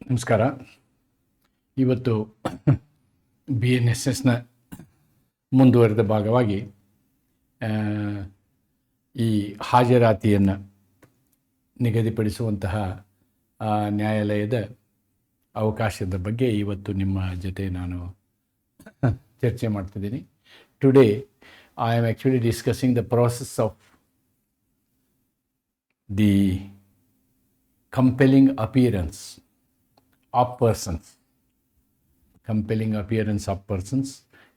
ನಮಸ್ಕಾರ. ಇವತ್ತು BNSSನ ಮುಂದುವರೆದ ಭಾಗವಾಗಿ ಈ ಹಾಜರಾತಿಯನ್ನು ನಿಗದಿಪಡಿಸುವಂತಹ ನ್ಯಾಯಾಲಯದ ಅವಕಾಶದ ಬಗ್ಗೆ ಇವತ್ತು ನಿಮ್ಮ ಜೊತೆ ನಾನು ಚರ್ಚೆ ಮಾಡ್ತಿದ್ದೀನಿ. Today I am actually discussing the process of the compelling appearance of persons.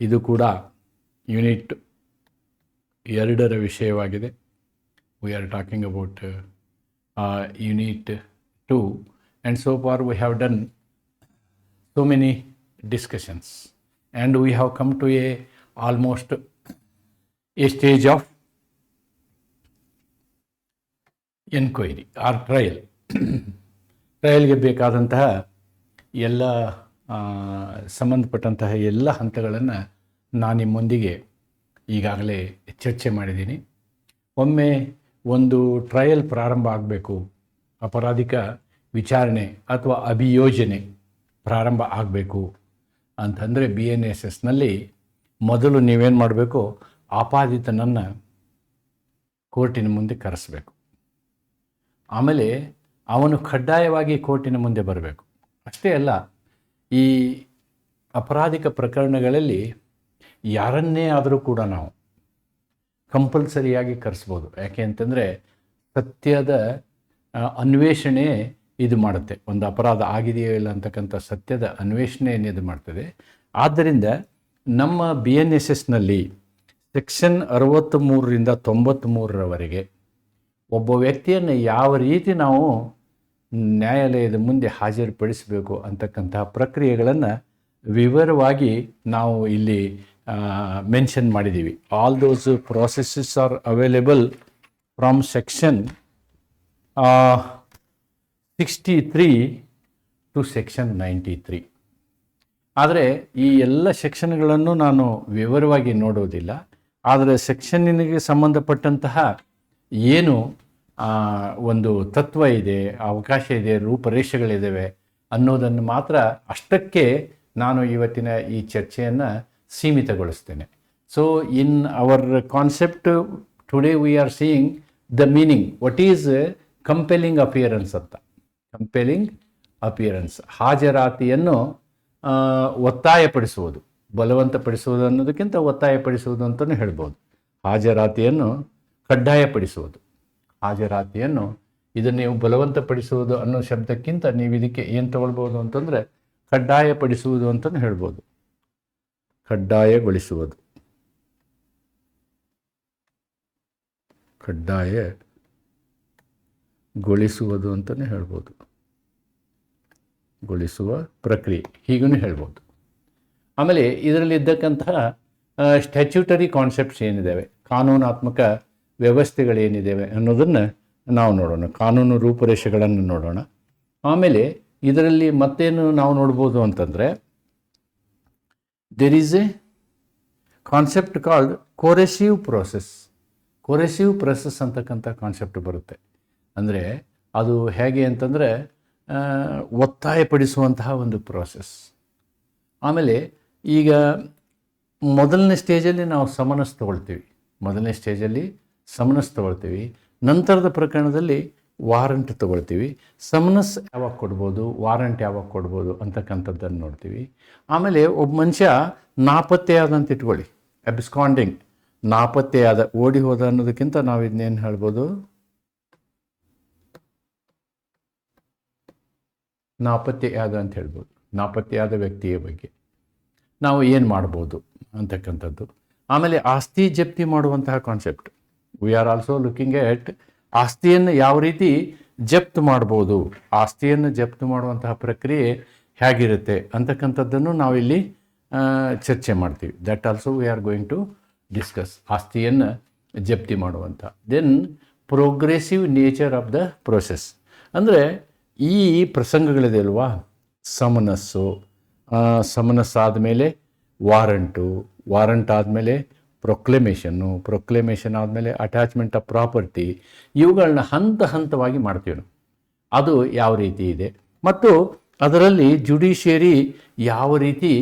ಇದು ಕೂಡ ಯೂನಿಟ್ 2ರ ವಿಷಯವಾಗಿದೆ. We are talking about unit 2, and so far we have done so many discussions and we have come to almost a stage of enquiry or ಟ್ರಯಲ್ಗೆ ಬೇಕಾದಂತಹ ಎಲ್ಲ ಸಂಬಂಧಪಟ್ಟಂತಹ ಎಲ್ಲ ಹಂತಗಳನ್ನು ನಾನು ನಿಮ್ಮೊಂದಿಗೆ ಈಗಾಗಲೇ ಚರ್ಚೆ ಮಾಡಿದ್ದೀನಿ. ಒಮ್ಮೆ ಒಂದು ಟ್ರಯಲ್ ಪ್ರಾರಂಭ ಆಗಬೇಕು, ಅಪರಾಧಿಕ ವಿಚಾರಣೆ ಅಥವಾ ಅಭಿಯೋಜನೆ ಪ್ರಾರಂಭ ಆಗಬೇಕು ಅಂತಂದರೆ BNSSನಲ್ಲಿ ಮೊದಲು ನೀವೇನು ಮಾಡಬೇಕು, ಆಪಾದಿತನನ್ನು ಕೋರ್ಟಿನ ಮುಂದೆ ಕರೆಸಬೇಕು. ಆಮೇಲೆ ಅವನು ಕಡ್ಡಾಯವಾಗಿ ಕೋರ್ಟಿನ ಮುಂದೆ ಬರಬೇಕು. ಅಷ್ಟೇ ಅಲ್ಲ, ಈ ಅಪರಾಧಿಕ ಪ್ರಕರಣಗಳಲ್ಲಿ ಯಾರನ್ನೇ ಆದರೂ ಕೂಡ ನಾವು ಕಂಪಲ್ಸರಿಯಾಗಿ ಕರೆಸ್ಬೋದು. ಯಾಕೆ ಅಂತಂದರೆ ಸತ್ಯದ ಅನ್ವೇಷಣೆ ಇದು ಮಾಡುತ್ತೆ. ಒಂದು ಅಪರಾಧ ಆಗಿದೆಯೋ ಇಲ್ಲ ಅಂತಕ್ಕಂಥ ಸತ್ಯದ ಅನ್ವೇಷಣೆಯನ್ನು ಇದು ಮಾಡ್ತದೆ. ಆದ್ದರಿಂದ ನಮ್ಮ BNSSನಲ್ಲಿ ಸೆಕ್ಷನ್ 63ರಿಂದ 93ರವರೆಗೆ ಒಬ್ಬ ವ್ಯಕ್ತಿಯನ್ನು ಯಾವ ರೀತಿ ನಾವು ನ್ಯಾಯಾಲಯದ ಮುಂದೆ ಹಾಜರುಪಡಿಸಬೇಕು ಅಂತಕ್ಕಂತಹ ಪ್ರಕ್ರಿಯೆಗಳನ್ನು ವಿವರವಾಗಿ ನಾವು ಇಲ್ಲಿ ಮೆನ್ಷನ್ ಮಾಡಿದ್ದೀವಿ. All those processes are available from section 63 to section 93. ಆದರೆ ಈ ಎಲ್ಲ ಸೆಕ್ಷನ್ಗಳನ್ನು ನಾನು ವಿವರವಾಗಿ ನೋಡೋದಿಲ್ಲ. ಆದರೆ ಸೆಕ್ಷನ್ನಿಗೆ ಸಂಬಂಧಪಟ್ಟಂತಹ ಏನು ಒಂದು ತತ್ವ ಇದೆ, ಅವಕಾಶ ಇದೆ, ರೂಪರೇಷೆಗಳಿದ್ದಾವೆ ಅನ್ನೋದನ್ನು ಮಾತ್ರ ಅಷ್ಟಕ್ಕೆ ನಾನು ಇವತ್ತಿನ ಈ ಚರ್ಚೆಯನ್ನು ಸೀಮಿತಗೊಳಿಸ್ತೇನೆ. So in our concept today we are seeing the meaning, what is compelling appearance ಅಂತ. ಕಂಪೆಲಿಂಗ್ ಅಪಿಯರೆನ್ಸ್, ಹಾಜರಾತಿಯನ್ನು ಒತ್ತಾಯಪಡಿಸುವುದು, ಬಲವಂತಪಡಿಸುವುದು ಅನ್ನೋದಕ್ಕಿಂತ ಒತ್ತಾಯಪಡಿಸುವುದು ಅಂತಲೂ ಹೇಳ್ಬೋದು. ಹಾಜರಾತಿಯನ್ನು ಕಡ್ಡಾಯಪಡಿಸುವುದು, ಹಾಜರಾತಿಯನ್ನು ಇದನ್ನು ನೀವು ಬಲವಂತಪಡಿಸುವುದು ಅನ್ನೋ ಶಬ್ದಕ್ಕಿಂತ ನೀವು ಇದಕ್ಕೆ ಏನು ತಗೊಳ್ಬೋದು ಅಂತಂದರೆ ಕಡ್ಡಾಯಪಡಿಸುವುದು ಅಂತಲೂ ಹೇಳ್ಬೋದು. ಕಡ್ಡಾಯಗೊಳಿಸುವುದು, ಕಡ್ಡಾಯಗೊಳಿಸುವುದು ಅಂತಲೇ ಹೇಳ್ಬೋದು. ಗೊಳಿಸುವ ಪ್ರಕ್ರಿಯೆ ಹೀಗೂ ಹೇಳ್ಬೋದು. ಆಮೇಲೆ ಇದರಲ್ಲಿ ಇದ್ದಕ್ಕಂತಹ ಸ್ಟ್ಯಾಚ್ಯೂಟರಿ ಕಾನ್ಸೆಪ್ಟ್ಸ್ ಏನಿದ್ದಾವೆ, ಕಾನೂನಾತ್ಮಕ ವ್ಯವಸ್ಥೆಗಳೇನಿದ್ದಾವೆ ಅನ್ನೋದನ್ನು ನಾವು ನೋಡೋಣ. ಕಾನೂನು ರೂಪುರೇಷೆಗಳನ್ನು ನೋಡೋಣ. ಆಮೇಲೆ ಇದರಲ್ಲಿ ಮತ್ತೇನು ನಾವು ನೋಡ್ಬೋದು ಅಂತಂದರೆ, there is a concept called coercive process ಅಂತಕ್ಕಂಥ ಕಾನ್ಸೆಪ್ಟ್ ಬರುತ್ತೆ. ಅಂದರೆ ಅದು ಹೇಗೆ ಅಂತಂದರೆ ಒತ್ತಾಯಪಡಿಸುವಂತಹ ಒಂದು ಪ್ರೋಸೆಸ್. ಆಮೇಲೆ ಈಗ ಮೊದಲನೇ ಸ್ಟೇಜಲ್ಲಿ ನಾವು ಸಮನ್ಸ್ ತೊಗೊಳ್ತೀವಿ. ನಂತರದ ಪ್ರಕರಣದಲ್ಲಿ ವಾರಂಟ್ ತೊಗೊಳ್ತೀವಿ. ಸಮನ್ಸ್ ಯಾವಾಗ ಕೊಡ್ಬೋದು, ವಾರಂಟ್ ಯಾವಾಗ ಕೊಡ್ಬೋದು ಅಂತಕ್ಕಂಥದ್ದನ್ನು ನೋಡ್ತೀವಿ. ಆಮೇಲೆ ಒಬ್ಬ ಮನುಷ್ಯ ನಾಪತ್ತೆಯಾದ ಅಂತ ಇಟ್ಕೊಳ್ಳಿ, ಅಬ್ಸ್ಕಾಂಡಿಂಗ್, ನಾಪತ್ತೆಯಾದ, ಓಡಿ ಹೋದ ಅನ್ನೋದಕ್ಕಿಂತ ನಾವು ಇದನ್ನೇನು ಹೇಳ್ಬೋದು, ನಾಪತ್ತೆಯಾದ ಅಂತ ಹೇಳ್ಬೋದು. ನಾಪತ್ತೆಯಾದ ವ್ಯಕ್ತಿಯ ಬಗ್ಗೆ ನಾವು ಏನು ಮಾಡ್ಬೋದು ಅಂತಕ್ಕಂಥದ್ದು. ಆಮೇಲೆ ಆಸ್ತಿ ಜಪ್ತಿ ಮಾಡುವಂತಹ concept, we are also looking at ಆಸ್ತಿಯನ್ನು ಯಾವ ರೀತಿ ಜಪ್ತು ಮಾಡ್ಬೋದು, ಆಸ್ತಿಯನ್ನು ಜಪ್ತು ಮಾಡುವಂತಹ ಪ್ರಕ್ರಿಯೆ ಹೇಗಿರುತ್ತೆ ಅಂತಕ್ಕಂಥದ್ದನ್ನು ನಾವಿಲ್ಲಿ ಚರ್ಚೆ ಮಾಡ್ತೀವಿ. That also we are going to discuss, ಆಸ್ತಿಯನ್ನು ಜಪ್ತಿ ಮಾಡುವಂಥ. Then progressive nature of the process, ಅಂದರೆ ಈ ಪ್ರಸಂಗಗಳಿದೆ ಅಲ್ವಾ, ಸಮನಸ್ ಆದಮೇಲೆ ವಾರಂಟ್ ಆದಮೇಲೆ ಪ್ರೊಕ್ಲೆಮೇಷನ್ ಆದಮೇಲೆ ಅಟ್ಯಾಚ್ಮೆಂಟ್ ಆಫ್ ಪ್ರಾಪರ್ಟಿ, ಇವುಗಳನ್ನ ಹಂತವಾಗಿ ಮಾಡ್ತೀವಿ ನಾವು. ಅದು ಯಾವ ರೀತಿ ಇದೆ, ಮತ್ತು ಅದರಲ್ಲಿ ಜುಡಿಷಿಯರಿ ಯಾವ ರೀತಿ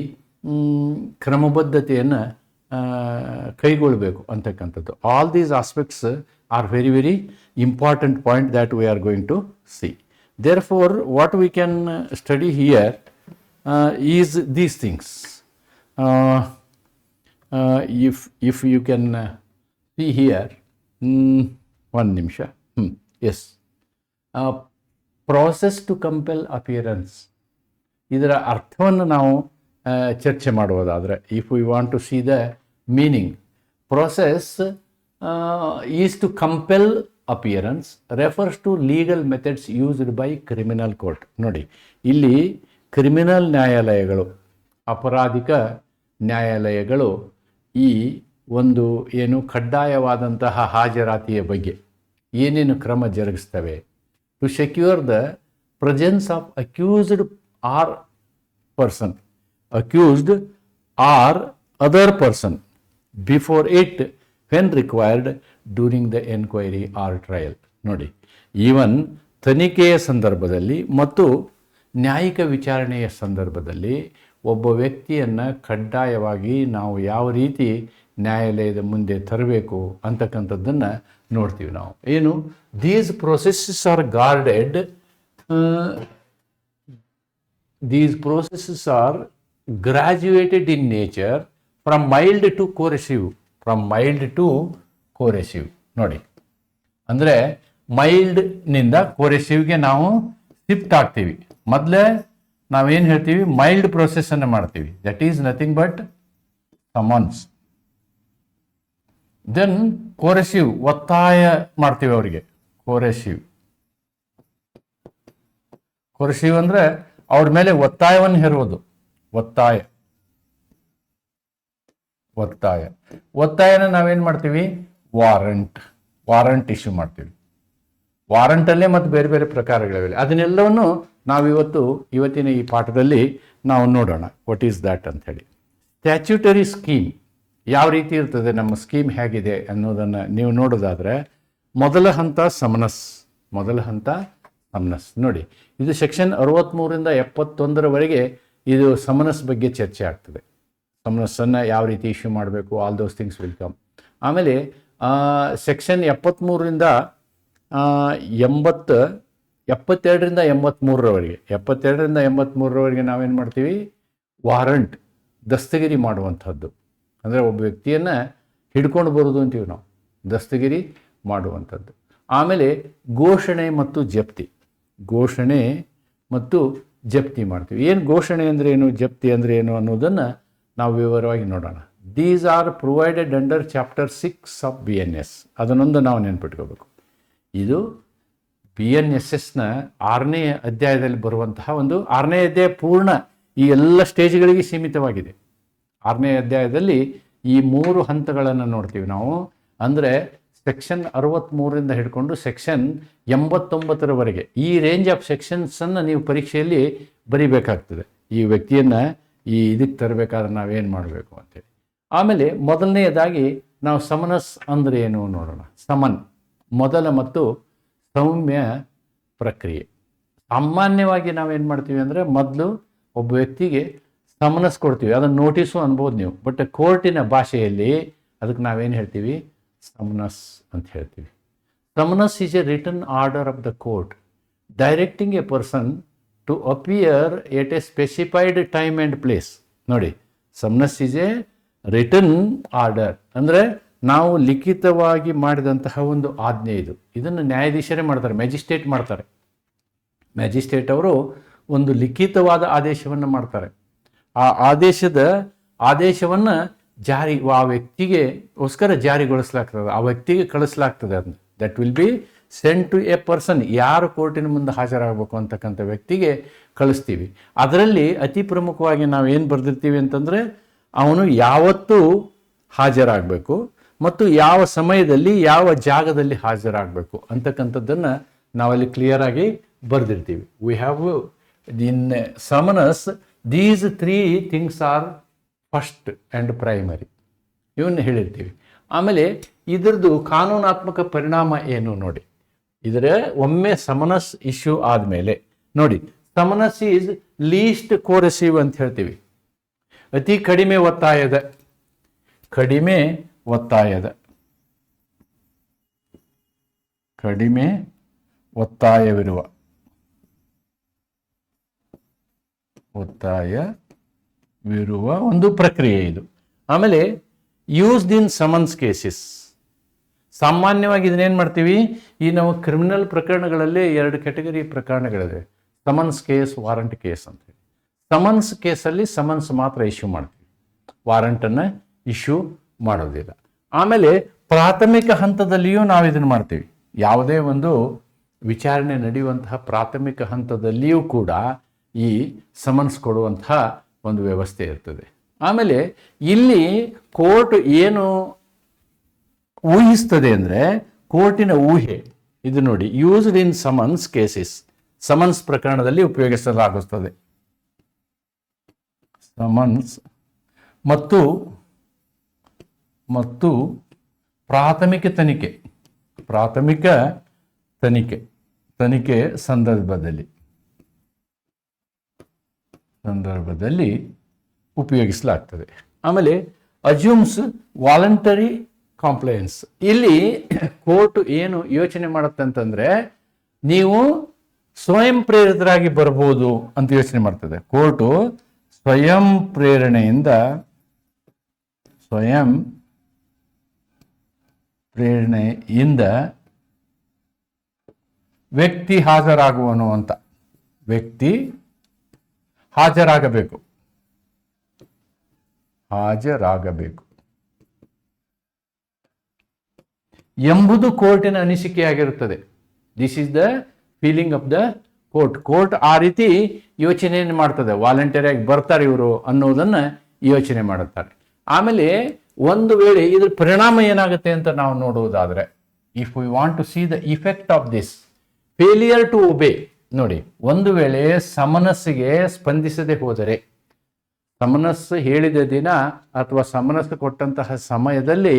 ಕ್ರಮಬದ್ಧತೆಯನ್ನು ಕೈಗೊಳ್ಳಬೇಕು ಅಂತಕ್ಕಂಥದ್ದು. All these aspects are very very important point that we are going to see. Therefore, what we can study here is these things. If you can see here, one ನಿಮಿಷ. Yes. Process to compel appearance. ಇದರ ಅರ್ಥವನ್ನು ನಾವು ಚರ್ಚೆ ಮಾಡುವುದಾದರೆ, if we want to see the meaning, process is to compel appearance refers to legal methods used by criminal court. ನೋಡಿ, ಇಲ್ಲಿ criminal ನ್ಯಾಯಾಲಯಗಳು, ಅಪರಾಧಿಕ ನ್ಯಾಯಾಲಯಗಳು ಈ ಒಂದು ಏನು ಕಡ್ಡಾಯವಾದಂತಹ ಹಾಜರಾತಿಯ ಬಗ್ಗೆ ಏನೇನು ಕ್ರಮ ಜರುಗಿಸ್ತವೆ. To secure the presence of accused or person, accused or other person before it when required during the enquiry or trial. ನೋಡಿ, ಈವನ್ ತನಿಖೆಯ ಸಂದರ್ಭದಲ್ಲಿ ಮತ್ತು ನ್ಯಾಯಿಕ ವಿಚಾರಣೆಯ ಸಂದರ್ಭದಲ್ಲಿ ಒಬ್ಬ ವ್ಯಕ್ತಿಯನ್ನು ಕಡ್ಡಾಯವಾಗಿ ನಾವು ಯಾವ ರೀತಿ ನ್ಯಾಯಾಲಯದ ಮುಂದೆ ತರಬೇಕು ಅಂತಕ್ಕಂಥದ್ದನ್ನು ನೋಡ್ತೀವಿ ನಾವು. ಏನು, these processes are guarded, these processes are graduated in nature from mild to coercive. From mild to coercive. ನೋಡಿ, ಅಂದರೆ ಮೈಲ್ಡ್ನಿಂದ ಕೋರೆಸಿವ್ಗೆ ನಾವು ಶಿಫ್ಟ್ ಆಗ್ತೀವಿ. ಮೊದಲೇ ನಾವೇನು ಹೇಳ್ತೀವಿ, ಮೈಲ್ಡ್ ಪ್ರೋಸೆಸ್ಸನ್ನು ಮಾಡ್ತೀವಿ, that is nothing but summons. Then coercive, ಒತ್ತಾಯ ಮಾಡ್ತೀವಿ ಅವರಿಗೆ. ಕೋರೆಸಿವ್ ಅಂದರೆ ಅವ್ರ ಮೇಲೆ ಒತ್ತಾಯವನ್ನು ಹೇರುವುದು. ಒತ್ತಾಯನ ನಾವೇನು ಮಾಡ್ತೀವಿ, ವಾರಂಟ್ ಇಶ್ಯೂ ಮಾಡ್ತೀವಿ. ವಾರಂಟಲ್ಲೇ ಮತ್ತು ಬೇರೆ ಬೇರೆ ಪ್ರಕಾರಗಳಿವೆ. ಅದನ್ನೆಲ್ಲವನ್ನು ನಾವು ಇವತ್ತಿನ ಈ ಪಾಠದಲ್ಲಿ ನಾವು ನೋಡೋಣ, ವಾಟ್ ಈಸ್ ದ್ಯಾಟ್ ಅಂಥೇಳಿ. ಸ್ಟ್ಯಾಚ್ಯೂಟರಿ ಸ್ಕೀಮ್ ಯಾವ ರೀತಿ ಇರ್ತದೆ, ನಮ್ಮ ಸ್ಕೀಮ್ ಹೇಗಿದೆ ಅನ್ನೋದನ್ನು ನೀವು ನೋಡೋದಾದರೆ, ಮೊದಲ ಹಂತ ಸಮನಸ್. ನೋಡಿ, ಇದು ಸೆಕ್ಷನ್ 63ರಿಂದ 71ರವರೆಗೆ ಇದು ಸಮನಸ್ ಬಗ್ಗೆ ಚರ್ಚೆ ಆಗ್ತದೆ. ಸಮನಸ್ಸನ್ನು ಯಾವ ರೀತಿ ಇಶ್ಯೂ ಮಾಡಬೇಕು, all those things will come. ಆಮೇಲೆ ಸೆಕ್ಷನ್ 73ರಿಂದ 72ರಿಂದ 83ರವರೆಗೆ ನಾವೇನು ಮಾಡ್ತೀವಿ, ವಾರಂಟ್, ದಸ್ತಗಿರಿ ಮಾಡುವಂಥದ್ದು. ಅಂದರೆ ಒಬ್ಬ ವ್ಯಕ್ತಿಯನ್ನು ಹಿಡ್ಕೊಂಡು ಬರೋದು ಅಂತೀವಿ ನಾವು, ದಸ್ತಗಿರಿ ಮಾಡುವಂಥದ್ದು. ಆಮೇಲೆ ಘೋಷಣೆ ಮತ್ತು ಜಪ್ತಿ ಮಾಡ್ತೀವಿ. ಏನು ಘೋಷಣೆ ಅಂದರೆ ಏನು, ಜಪ್ತಿ ಅಂದರೆ ಏನು ಅನ್ನೋದನ್ನು ನಾವು ವಿವರವಾಗಿ ನೋಡೋಣ. These are provided under chapter 6 of BNS. ಅದನ್ನೊಂದು ನಾವು ನೆನ್ಪಿಟ್ಕೋಬೇಕು. ಇದು BNSSನ 6ನೇ ಅಧ್ಯಾಯದಲ್ಲಿ ಬರುವಂತಹ ಒಂದು 6ನೇ ಅಧ್ಯಾಯ ಪೂರ್ಣ ಈ ಎಲ್ಲ ಸ್ಟೇಜ್ಗಳಿಗೆ ಸೀಮಿತವಾಗಿದೆ. 6ನೇ ಅಧ್ಯಾಯದಲ್ಲಿ ಈ 3 ಹಂತಗಳನ್ನು ನೋಡ್ತೀವಿ ನಾವು. ಅಂದರೆ ಸೆಕ್ಷನ್ 63ರಿಂದ ಹಿಡ್ಕೊಂಡು ಸೆಕ್ಷನ್ 89ರವರೆಗೆ ಈ ರೇಂಜ್ ಆಫ್ ಸೆಕ್ಷನ್ಸನ್ನು ನೀವು ಪರೀಕ್ಷೆಯಲ್ಲಿ ಬರೀಬೇಕಾಗ್ತದೆ. ಈ ವ್ಯಕ್ತಿಯನ್ನು ಇದಕ್ಕೆ ತರಬೇಕಾದ್ರೆ ನಾವೇನು ಮಾಡಬೇಕು ಅಂತೇಳಿ. ಆಮೇಲೆ ಮೊದಲನೆಯದಾಗಿ ನಾವು ಸಮನಸ್ ಅಂದರೆ ಏನು ನೋಡೋಣ. ಸಮನ್, ಮೊದಲ ಮತ್ತು ಸೌಮ್ಯ ಪ್ರಕ್ರಿಯೆ. ಸಾಮಾನ್ಯವಾಗಿ ನಾವೇನು ಮಾಡ್ತೀವಿ ಅಂದರೆ, ಮೊದಲು ಒಬ್ಬ ವ್ಯಕ್ತಿಗೆ ಸಮನಸ್ ಕೊಡ್ತೀವಿ, ಅದನ್ನು ನೋಟಿಸು ಅನ್ಬೋದು ನೀವು. ಬಟ್ ಕೋರ್ಟಿನ ಭಾಷೆಯಲ್ಲಿ ಅದಕ್ಕೆ ನಾವೇನು ಹೇಳ್ತೀವಿ, ಸಮನಸ್ ಅಂತ ಹೇಳ್ತೀವಿ. Summons is a written order of the court directing a person to appear at a specified time and place. ನೋಡಿ, summons is a written order ಅಂದರೆ ನಾವು ಲಿಖಿತವಾಗಿ ಮಾಡಿದಂತಹ ಒಂದು ಆಜ್ಞೆ ಇದು. ಇದನ್ನು ನ್ಯಾಯಾಧೀಶರೇ ಮಾಡ್ತಾರೆ, ಮ್ಯಾಜಿಸ್ಟ್ರೇಟ್ ಅವರು ಒಂದು ಲಿಖಿತವಾದ ಆದೇಶವನ್ನು ಮಾಡ್ತಾರೆ. ಆ ಆದೇಶವನ್ನು ಆ ವ್ಯಕ್ತಿಗೋಸ್ಕರ ಜಾರಿಗೊಳಿಸಲಾಗ್ತದೆ, ಆ ವ್ಯಕ್ತಿಗೆ ಕಳಿಸಲಾಗ್ತದೆ. ಅದನ್ನು that will be send to a person. ಯಾರು ಕೋರ್ಟಿನ ಮುಂದೆ ಹಾಜರಾಗಬೇಕು ಅಂತಕ್ಕಂಥ ವ್ಯಕ್ತಿಗೆ ಕಳಿಸ್ತೀವಿ. ಅದರಲ್ಲಿ ಅತಿ ಪ್ರಮುಖವಾಗಿ ನಾವು ಏನು ಬರೆದಿರ್ತೀವಿ ಅಂತಂದರೆ, ಅವನು ಯಾವತ್ತೂ ಹಾಜರಾಗಬೇಕು ಮತ್ತು ಯಾವ ಸಮಯದಲ್ಲಿ ಯಾವ ಜಾಗದಲ್ಲಿ ಹಾಜರಾಗಬೇಕು ಅಂತಕ್ಕಂಥದ್ದನ್ನು ನಾವಲ್ಲಿ ಕ್ಲಿಯರಾಗಿ ಬರೆದಿರ್ತೀವಿ. We have in summons these 3 things are first and primary, ಇವನ್ನ ಹೇಳಿರ್ತೀವಿ. ಆಮೇಲೆ ಇದರದ್ದು ಕಾನೂನಾತ್ಮಕ ಪರಿಣಾಮ ಏನು ನೋಡಿ. ಒಮ್ಮೆ ಸಮನಸ್ ಇಶ್ಯೂ ಆದಮೇಲೆ ನೋಡಿ, ಸಮನಸ್ ಈಸ್ ಲೀಸ್ಟ್ ಕೋರೆಸಿವ್ ಅಂತ ಹೇಳ್ತೀವಿ. ಅತಿ ಕಡಿಮೆ ಒತ್ತಾಯದ ಕಡಿಮೆ ಒತ್ತಾಯವಿರುವ ಒಂದು ಪ್ರಕ್ರಿಯೆ ಇದು. ಆಮೇಲೆ ಯೂಸ್ಡ್ ಇನ್ ಸಮನ್ಸ್ ಕೇಸಸ್. ಸಾಮಾನ್ಯವಾಗಿ ಇದನ್ನೇನು ಮಾಡ್ತೀವಿ, ಈ ನಾವು ಕ್ರಿಮಿನಲ್ ಪ್ರಕರಣಗಳಲ್ಲಿ 2 ಕ್ಯಾಟಗರಿ ಪ್ರಕರಣಗಳಿವೆ, ಸಮನ್ಸ್ ಕೇಸ್, ವಾರಂಟ್ ಕೇಸ್ ಅಂತ ಹೇಳಿ. ಸಮನ್ಸ್ ಕೇಸಲ್ಲಿ ಸಮನ್ಸ್ ಮಾತ್ರ ಇಶ್ಯೂ ಮಾಡ್ತೀವಿ, ವಾರಂಟನ್ನು ಇಶ್ಯೂ ಮಾಡೋದಿಲ್ಲ. ಆಮೇಲೆ ಪ್ರಾಥಮಿಕ ಹಂತದಲ್ಲಿಯೂ ನಾವು ಇದನ್ನು ಮಾಡ್ತೀವಿ. ಯಾವುದೇ ಒಂದು ವಿಚಾರಣೆ ನಡೆಯುವಂತಹ ಪ್ರಾಥಮಿಕ ಹಂತದಲ್ಲಿಯೂ ಕೂಡ ಈ ಸಮನ್ಸ್ ಕೊಡುವಂತಹ ಒಂದು ವ್ಯವಸ್ಥೆ ಇರ್ತದೆ. ಆಮೇಲೆ ಇಲ್ಲಿ ಕೋರ್ಟ್ ಏನು ಊಹಿಸ್ತದೆ ಅಂದರೆ, ಕೋರ್ಟಿನ ಊಹೆ ಇದು ನೋಡಿ, used in summons cases, summons ಪ್ರಕರಣದಲ್ಲಿ ಉಪಯೋಗಿಸಲಾಗುತ್ತದೆ. ಸಮನ್ಸ್ ಮತ್ತು ಪ್ರಾಥಮಿಕ ತನಿಖೆ ಸಂದರ್ಭದಲ್ಲಿ ಉಪಯೋಗಿಸಲಾಗ್ತದೆ. ಆಮೇಲೆ ಅಜ್ಯೂಮ್ಸ್ ವಾಲಂಟರಿ ಕಾಂಪ್ಲೈನ್ಸ್. ಇಲ್ಲಿ ಕೋರ್ಟ್ ಏನು ಯೋಚನೆ ಮಾಡುತ್ತೆ ಅಂತಂದ್ರೆ, ನೀವು ಸ್ವಯಂ ಪ್ರೇರಿತರಾಗಿ ಬರ್ಬೋದು ಅಂತ ಯೋಚನೆ ಮಾಡ್ತದೆ. ಕೋರ್ಟು ಸ್ವಯಂ ಪ್ರೇರಣೆಯಿಂದ ವ್ಯಕ್ತಿ ಹಾಜರಾಗುವನು ಅಂತ, ವ್ಯಕ್ತಿ ಹಾಜರಾಗಬೇಕು ಎಂಬುದು ಕೋರ್ಟಿನ ಅನಿಸಿಕೆಯಾಗಿರುತ್ತದೆ. This is the feeling of the court ಆ ರೀತಿ ಯೋಚನೆಯನ್ನು ಮಾಡ್ತದೆ. ವಾಲಂಟರಿಯಾಗಿ ಬರ್ತಾರೆ ಇವರು ಅನ್ನೋದನ್ನು ಯೋಚನೆ ಮಾಡುತ್ತಾರೆ. ಆಮೇಲೆ ಒಂದು ವೇಳೆ ಇದ್ರ ಪರಿಣಾಮ ಏನಾಗುತ್ತೆ ಅಂತ ನಾವು ನೋಡುವುದಾದರೆ, if we want to see the effect of this failure to obey, ನೋಡಿ, ಒಂದು ವೇಳೆ ಸಮನಸ್ಸಿಗೆ ಸ್ಪಂದಿಸದೆ ಹೋದರೆ, ಸಮನಸ್ಸು ಹೇಳಿದ ದಿನ ಅಥವಾ ಸಮನಸ್ಸು ಕೊಟ್ಟಂತಹ ಸಮಯದಲ್ಲಿ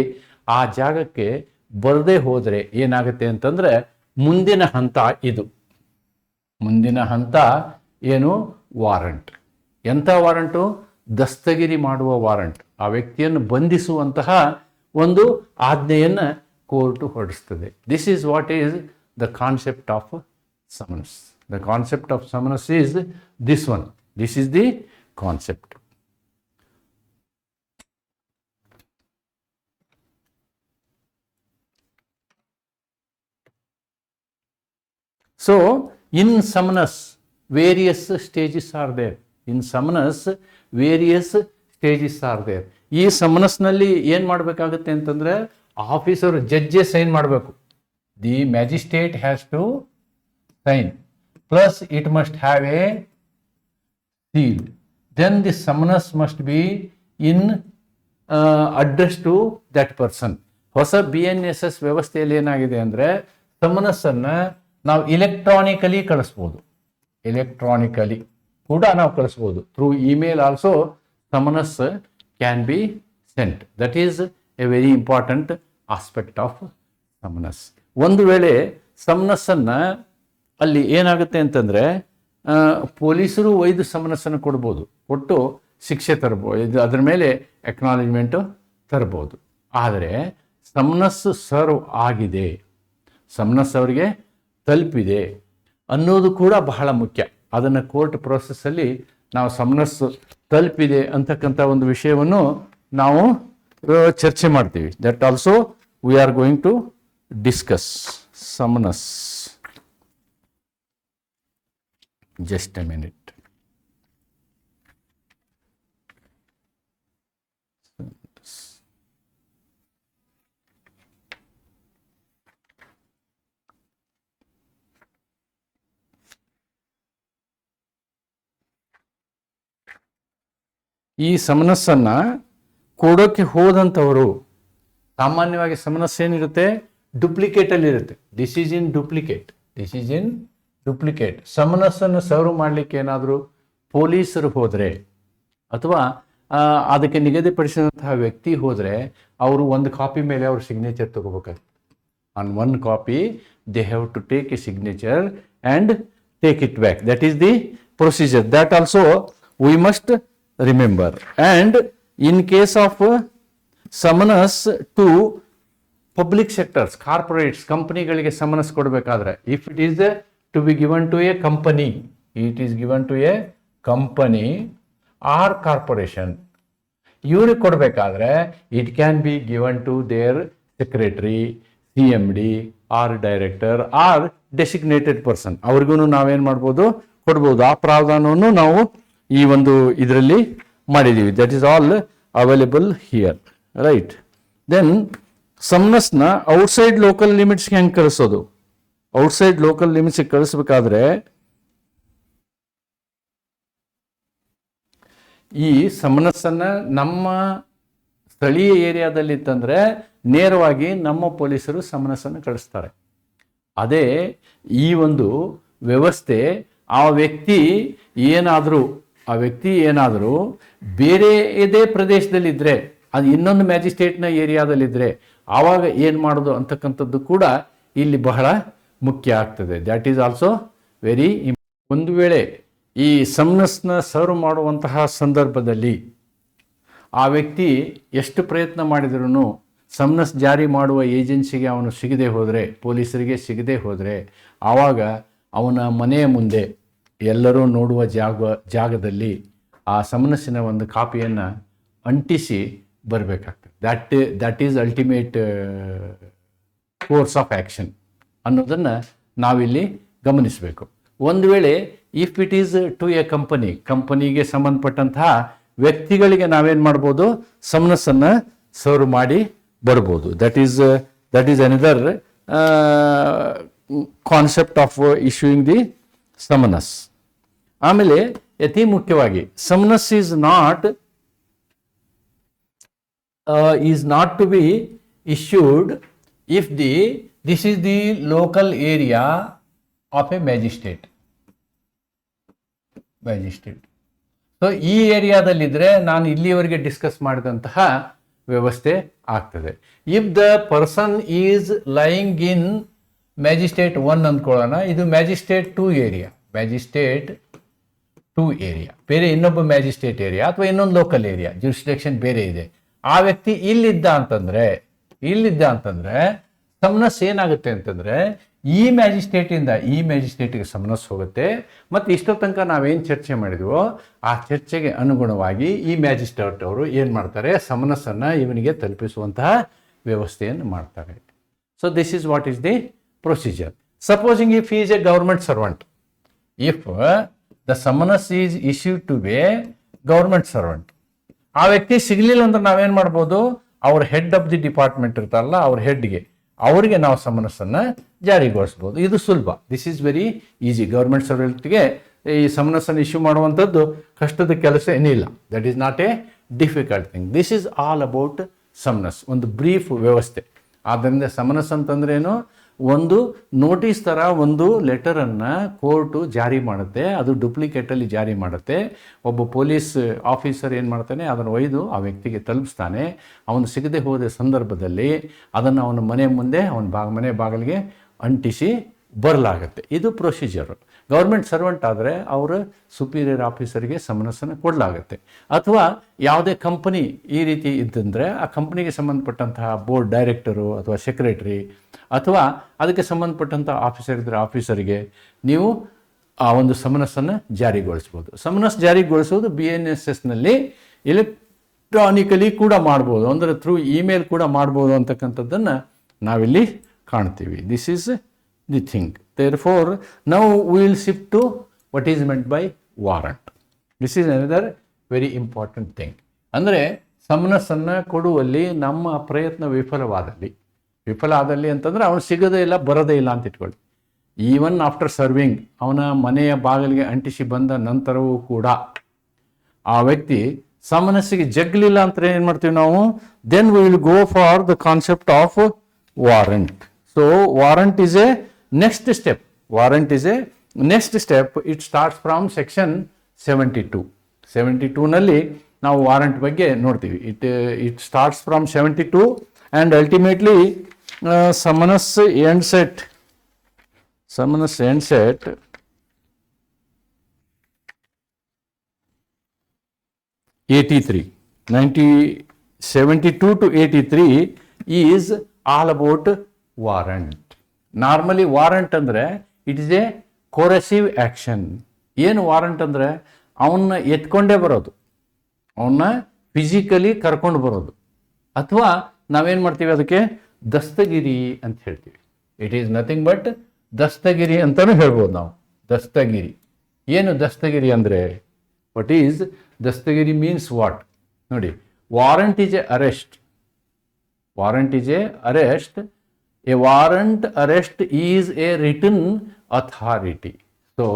ಆ ಜಾಗಕ್ಕೆ ಬರದೇ ಹೋದರೆ ಏನಾಗುತ್ತೆ ಅಂತಂದ್ರೆ, ಮುಂದಿನ ಹಂತ ಏನು, ವಾರಂಟ್. ಎಂಥ ವಾರಂಟು? ದಸ್ತಗಿರಿ ಮಾಡುವ ವಾರಂಟ್. ಆ ವ್ಯಕ್ತಿಯನ್ನು ಬಂಧಿಸುವಂತಹ ಒಂದು ಆಜ್ಞೆಯನ್ನು ಕೋರ್ಟ್ ಹೊರಡಿಸ್ತದೆ. This is what is the concept of summons. The concept of summons is this one. This is the concept. So, in summons, various stages are there. In summons, various stages are there. ಈ ಸಮನಸ್ನಲ್ಲಿ ಏನು ಮಾಡಬೇಕಾಗುತ್ತೆ ಅಂತಂದರೆ, officer ಜಡ್ಜೆ sign ಮಾಡಬೇಕು. The magistrate has to sign, plus it must have a seal. Then the summons must be in address to that person. ಹೊಸ BNSS ವ್ಯವಸ್ಥೆಯಲ್ಲಿ ಏನಾಗಿದೆ ಅಂದರೆ, ಸಮನಸ್ಸನ್ನು ನಾವು ಇಲೆಕ್ಟ್ರಾನಿಕಲಿ ಕಳಿಸ್ಬೋದು. ಎಲೆಕ್ಟ್ರಾನಿಕಲಿ ಕೂಡ ನಾವು ಕಳಿಸ್ಬೋದು. Through email also summons can be sent. That is a very important aspect of summons. ಒಂದು ವೇಳೆ ಸಮನಸ್ಸನ್ನು ಅಲ್ಲಿ ಏನಾಗುತ್ತೆ ಅಂತಂದರೆ, ಪೊಲೀಸರು ಒಯ್ದು ಸಮನಸ್ಸನ್ನು ಕೊಡ್ಬೋದು, ಕೊಟ್ಟು ಶಿಕ್ಷೆ ತರ್ಬೋದು, ಇದು ಅದರ ಮೇಲೆ ಎಕ್ನಾಲೇಜ್ಮೆಂಟು ತರ್ಬೋದು. ಆದರೆ ಸಮನಸ್ಸು ಸರ್ವ್ ಆಗಿದೆ, ಸಮನಸ್ ಅವರಿಗೆ ತಲುಪಿದೆ ಅನ್ನೋದು ಕೂಡ ಬಹಳ ಮುಖ್ಯ. ಅದನ್ನು ಕೋರ್ಟ್ ಪ್ರೋಸೆಸ್ಸಲ್ಲಿ ನಾವು ಸಮನಸ್ಸು ತಲುಪಿದೆ ಅಂತಕ್ಕಂಥ ಒಂದು ವಿಷಯವನ್ನು ನಾವು ಚರ್ಚೆ ಮಾಡ್ತೀವಿ. That also we are going to discuss summons. Just a minute. ಈ ಸಮನಸ್ಸನ್ನು ಕೊಡೋಕ್ಕೆ ಹೋದಂಥವರು, ಸಾಮಾನ್ಯವಾಗಿ ಸಮನಸ್ಸು ಏನಿರುತ್ತೆ, ಡುಪ್ಲಿಕೇಟಲ್ಲಿ ಇರುತ್ತೆ. This is in duplicate. ಸಮನಸ್ಸನ್ನು ಸರ್ವ್ ಮಾಡಲಿಕ್ಕೆ ಏನಾದರೂ ಪೊಲೀಸರು ಹೋದರೆ ಅಥವಾ ಅದಕ್ಕೆ ನಿಗದಿಪಡಿಸಿದಂತಹ ವ್ಯಕ್ತಿ ಹೋದರೆ, ಅವರು ಒಂದು ಕಾಪಿ ಮೇಲೆ ಅವ್ರ ಸಿಗ್ನೇಚರ್ ತಗೋಬೇಕಾಗ್ತದೆ. On one copy they have to take a signature and take it back. That is the procedure. That also we must remember. And in case of summons to public sectors, corporates, ಕಂಪನಿಗಳಿಗೆ summons ಕೊಡಬೇಕಾದ್ರೆ, if it is to be given to a company, it is given to a company or corporation, ಇವ್ರಿಗೆ ಕೊಡಬೇಕಾದ್ರೆ it can be given to their secretary, CMD or director or designated person, ಅವ್ರಿಗೂ ನಾವೇನು ಮಾಡ್ಬೋದು, ಕೊಡ್ಬೋದು. ಆ ಪ್ರಾವಧಾನವನ್ನು ನಾವು ಈ ಒಂದು ಇದರಲ್ಲಿ ಮಾಡಿದ್ದೀವಿ. That is all available here, right. Then ಸಮನಸ್ನ ಔಟ್ಸೈಡ್ ಲೋಕಲ್ ಲಿಮಿಟ್ಸ್ಗೆ ಹೆಂಗೆ ಕಳಿಸೋದು? ಔಟ್ಸೈಡ್ ಲೋಕಲ್ ಲಿಮಿಟ್ಸ್ಗೆ ಕಳಿಸ್ಬೇಕಾದ್ರೆ ಈ ಸಮನಸ್ಸನ್ನು ನಮ್ಮ ಸ್ಥಳೀಯ ಏರಿಯಾದಲ್ಲಿ ಇತ್ತಂದರೆ ನೇರವಾಗಿ ನಮ್ಮ ಪೊಲೀಸರು ಸಮನಸ್ಸನ್ನು ಕಳಿಸ್ತಾರೆ. ಅದೇ ಈ ಒಂದು ವ್ಯವಸ್ಥೆ ಆ ವ್ಯಕ್ತಿ ಏನಾದರೂ ಬೇರೆಯದೇ ಪ್ರದೇಶದಲ್ಲಿದ್ದರೆ, ಅದು ಇನ್ನೊಂದು ಮ್ಯಾಜಿಸ್ಟ್ರೇಟ್ನ ಏರಿಯಾದಲ್ಲಿದ್ದರೆ ಆವಾಗ ಏನು ಮಾಡೋದು ಅಂತಕ್ಕಂಥದ್ದು ಕೂಡ ಇಲ್ಲಿ ಬಹಳ ಮುಖ್ಯ ಆಗ್ತದೆ. That is also very important. ಒಂದು ವೇಳೆ ಈ ಸಮನಸ್ನ ಸರ್ವ್ ಮಾಡುವಂತಹ ಸಂದರ್ಭದಲ್ಲಿ ಆ ವ್ಯಕ್ತಿ ಎಷ್ಟು ಪ್ರಯತ್ನ ಮಾಡಿದ್ರೂ ಸಮನಸ್ ಜಾರಿ ಮಾಡುವ ಏಜೆನ್ಸಿಗೆ ಅವನು ಸಿಗದೆ ಹೋದರೆ, ಪೊಲೀಸರಿಗೆ ಸಿಗದೆ ಹೋದರೆ, ಆವಾಗ ಅವನ ಮನೆಯ ಮುಂದೆ ಎಲ್ಲರೂ ನೋಡುವ ಜಾಗದಲ್ಲಿ ಆ ಸಮನಸ್ಸಿನ ಒಂದು ಕಾಪಿಯನ್ನು ಅಂಟಿಸಿ ಬರಬೇಕಾಗ್ತದೆ. That is ultimate course of action ಅನ್ನೋದನ್ನು ನಾವಿಲ್ಲಿ ಗಮನಿಸಬೇಕು. ಒಂದು ವೇಳೆ if it is to a ಕಂಪನಿಗೆ ಸಂಬಂಧಪಟ್ಟಂತಹ ವ್ಯಕ್ತಿಗಳಿಗೆ ನಾವೇನು ಮಾಡ್ಬೋದು, ಸಮನಸ್ಸನ್ನು ಸರ್ವ್ ಮಾಡಿ ಬರ್ಬೋದು. That is another concept of issuing the summons. ಆಮೇಲೆ ಅತಿ ಮುಖ್ಯವಾಗಿ summons is not to be issued if this is the local area of a magistrate. So ಈ ಏರಿಯಾದಲ್ಲಿದ್ದರೆ ನಾನು ಇಲ್ಲಿಯವರೆಗೆ ಡಿಸ್ಕಸ್ ಮಾಡಿದಂತಹ ವ್ಯವಸ್ಥೆ ಆಗ್ತದೆ. If the person is lying in magistrate 1 ಅಂದ್ಕೊಳ್ಳೋಣ, ಇದು ಮ್ಯಾಜಿಸ್ಟ್ರೇಟ್ 2 ಏರಿಯಾ, ಬೇರೆ ಇನ್ನೊಬ್ಬ ಮ್ಯಾಜಿಸ್ಟ್ರೇಟ್ ಏರಿಯಾ ಅಥವಾ ಇನ್ನೊಂದು ಲೋಕಲ್ ಏರಿಯಾ ಜುರಿಸ್ಡಿಕ್ಷನ್ ಬೇರೆ ಇದೆ. ಆ ವ್ಯಕ್ತಿ ಇಲ್ಲಿದ್ದ ಅಂತಂದ್ರೆ ಸಮನಸ್ ಏನಾಗುತ್ತೆ ಅಂತಂದ್ರೆ ಈ ಮ್ಯಾಜಿಸ್ಟ್ರೇಟ್ಗೆ ಸಮನಸ್ ಹೋಗುತ್ತೆ. ಮತ್ತು ಇಷ್ಟೋ ತನಕ ನಾವೇನು ಚರ್ಚೆ ಮಾಡಿದ್ವೋ ಆ ಚರ್ಚೆಗೆ ಅನುಗುಣವಾಗಿ ಈ ಮ್ಯಾಜಿಸ್ಟ್ರೇಟ್ ಅವರು ಏನು ಮಾಡ್ತಾರೆ, ಸಮನಸ್ಸನ್ನು ಇವನಿಗೆ ತಲುಪಿಸುವಂತಹ ವ್ಯವಸ್ಥೆಯನ್ನು ಮಾಡ್ತಾರೆ. So this is what is the procedure. Supposing if he is a government servant, if the summons is issued to a government servant, ಆ ವ್ಯಕ್ತಿ ಸಿಗಲಿಲ್ಲ ಅಂದ್ರೆ ನಾವೇನು ಮಾಡ್ಬೋದು, ಅವ್ರ ಹೆಡ್ ಆಫ್ ದಿ ಡಿಪಾರ್ಟ್ಮೆಂಟ್ ಇರ್ತಾರಲ್ಲ, ಅವ್ರ ಅವರಿಗೆ ನಾವು ಸಮನಸ್ಸನ್ನು ಜಾರಿಗೊಳಿಸ್ಬೋದು. ಇದು ಸುಲಭ. This is very easy. Government ಸರ್ವೆಂಟ್ಗೆ ಈ ಸಮನಸ್ಸನ್ನು ಇಶ್ಯೂ ಮಾಡುವಂಥದ್ದು ಕಷ್ಟದ ಕೆಲಸ ಏನಿಲ್ಲ. That is not a difficult thing. This is all about summons, ಒಂದು ಬ್ರೀಫ್ ವ್ಯವಸ್ಥೆ. ಆದ್ದರಿಂದ ಸಮನಸ್ ಅಂತಂದ್ರೇನು, ಒಂದು ನೋಟಿಸ್ ಥರ ಒಂದು ಲೆಟರನ್ನು ಕೋರ್ಟು ಜಾರಿ ಮಾಡುತ್ತೆ, ಅದು ಡೂಪ್ಲಿಕೇಟಲ್ಲಿ ಜಾರಿ ಮಾಡುತ್ತೆ. ಒಬ್ಬ ಪೊಲೀಸ್ ಆಫೀಸರ್ ಏನು ಮಾಡ್ತಾನೆ, ಅದನ್ನು ಒಯ್ದು ಆ ವ್ಯಕ್ತಿಗೆ ತಲುಪಿಸ್ತಾನೆ. ಅವನು ಸಿಗದೆ ಹೋದ ಸಂದರ್ಭದಲ್ಲಿ ಅದನ್ನು ಅವನ ಮನೆ ಮುಂದೆ ಮನೆ ಬಾಗಿಲಿಗೆ ಅಂಟಿಸಿ ಬರಲಾಗುತ್ತೆ. ಇದು ಪ್ರೊಸೀಜರು. ಗೌರ್ಮೆಂಟ್ ಸರ್ವೆಂಟ್ ಆದರೆ ಅವರ ಸುಪೀರಿಯರ್ ಆಫೀಸರ್ಗೆ ಸಮನಸ್ಸನ್ನು ಕೊಡಲಾಗುತ್ತೆ. ಅಥವಾ ಯಾವುದೇ ಕಂಪನಿ ಈ ರೀತಿ ಇದ್ದಂದರೆ ಆ ಕಂಪನಿಗೆ ಸಂಬಂಧಪಟ್ಟಂತಹ ಬೋರ್ಡ್ ಡೈರೆಕ್ಟರು ಅಥವಾ ಸೆಕ್ರೆಟರಿ ಅಥವಾ ಅದಕ್ಕೆ ಸಂಬಂಧಪಟ್ಟಂಥ ಆಫೀಸರ್ ಇದ್ದರೆ ಆಫೀಸರಿಗೆ ನೀವು ಆ ಒಂದು ಸಮನಸ್ಸನ್ನು ಜಾರಿಗೊಳಿಸ್ಬೋದು. ಸಮನಸ್ ಜಾರಿಗೊಳಿಸೋದು BNSSನಲ್ಲಿ ಎಲೆಕ್ಟ್ರಾನಿಕಲಿ ಕೂಡ ಮಾಡ್ಬೋದು, ಅಂದರೆ ಥ್ರೂ ಇಮೇಲ್ ಕೂಡ ಮಾಡ್ಬೋದು ಅಂತಕ್ಕಂಥದ್ದನ್ನು ನಾವಿಲ್ಲಿ ಕಾಣ್ತೀವಿ. This is the thing. Therefore, now we will shift to what is meant by warrant. This is another very important thing. ಅಂದರೆ ಸಮನಸ್ಸನ್ನು ಕೊಡುವಲ್ಲಿ ನಮ್ಮ ಪ್ರಯತ್ನ ವಿಫಲ ಆದಲ್ಲಿ ಅಂತಂದರೆ ಅವನು ಸಿಗೋದೇ ಇಲ್ಲ, ಬರೋದೇ ಇಲ್ಲ ಅಂತ ಇಟ್ಕೊಳ್ಳಿ. ಈವನ್ ಆಫ್ಟರ್ ಸರ್ವಿಂಗ್, ಅವನ ಮನೆಯ ಬಾಗಿಲಿಗೆ ಅಂಟಿಸಿ ಬಂದ ನಂತರವೂ ಕೂಡ ಆ ವ್ಯಕ್ತಿ ಸಮನಸ್ಸಿಗೆ ಜಗ್ಲಿಲ್ಲ ಅಂತ ಏನು ಮಾಡ್ತೀವಿ ನಾವು, then we will go for the concept of warrant. So warrant is a next step. Warrant is a next step. It starts from section 72. 72 ನಲ್ಲಿ ನಾವು ವಾರಂಟ್ ಬಗ್ಗೆ ನೋಡ್ತೀವಿ. It starts from 72 and ultimately summons ends at 83, 1972 to 83 is all about warrant. Normally warrant ಅಂದರೆ it is A ಕೋರೆಸಿವ್ action. ಏನು warrant ಅಂದರೆ ಅವನ್ನ ಎತ್ಕೊಂಡೇ ಬರೋದು, ಅವನ್ನ ಫಿಸಿಕಲಿ ಕರ್ಕೊಂಡು ಬರೋದು, ಅಥವಾ ನಾವೇನು ಮಾಡ್ತೀವಿ ಅದಕ್ಕೆ ದಸ್ತಗಿರಿ ಅಂತ ಹೇಳ್ತೀವಿ. ಇಟ್ ಈಸ್ ನಥಿಂಗ್ ಬಟ್ ದಸ್ತಗಿರಿ ಅಂತಲೂ ಹೇಳ್ಬೋದು ನಾವು. ದಸ್ತಗಿರಿ ಏನು? ದಸ್ತಗಿರಿ ಅಂದರೆ ವಾಟ್ ಈಸ್ ದಸ್ತಗಿರಿ ಮೀನ್ಸ್ ವಾಟ್? ನೋಡಿ, warrant is a arrest. Warrant is a arrest. A warrant arrest is a written authority. So